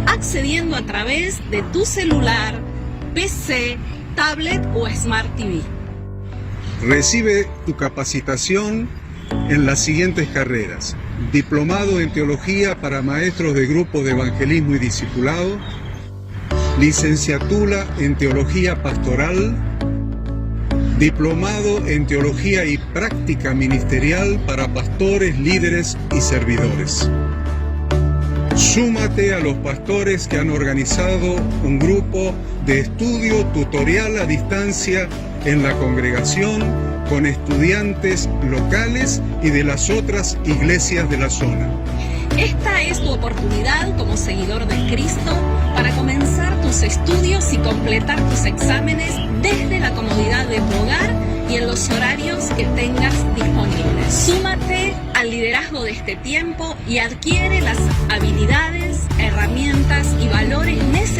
accediendo a través de tu celular, PC, tablet o Smart TV. Recibe tu capacitación en las siguientes carreras: diplomado en teología para maestros de grupo de evangelismo y discipulado, licenciatura en teología pastoral, diplomado en teología y práctica ministerial para pastores, líderes y servidores. Súmate a los pastores que han organizado un grupo de estudio tutorial a distancia en la congregación con estudiantes locales y de las otras iglesias de la zona. Esta es tu oportunidad como seguidor de Cristo para comenzar tus estudios y completar tus exámenes desde la comodidad de tu hogar y en los horarios que tengas disponibles. Súmate al liderazgo de este tiempo y adquiere las habilidades, herramientas y valores necesarios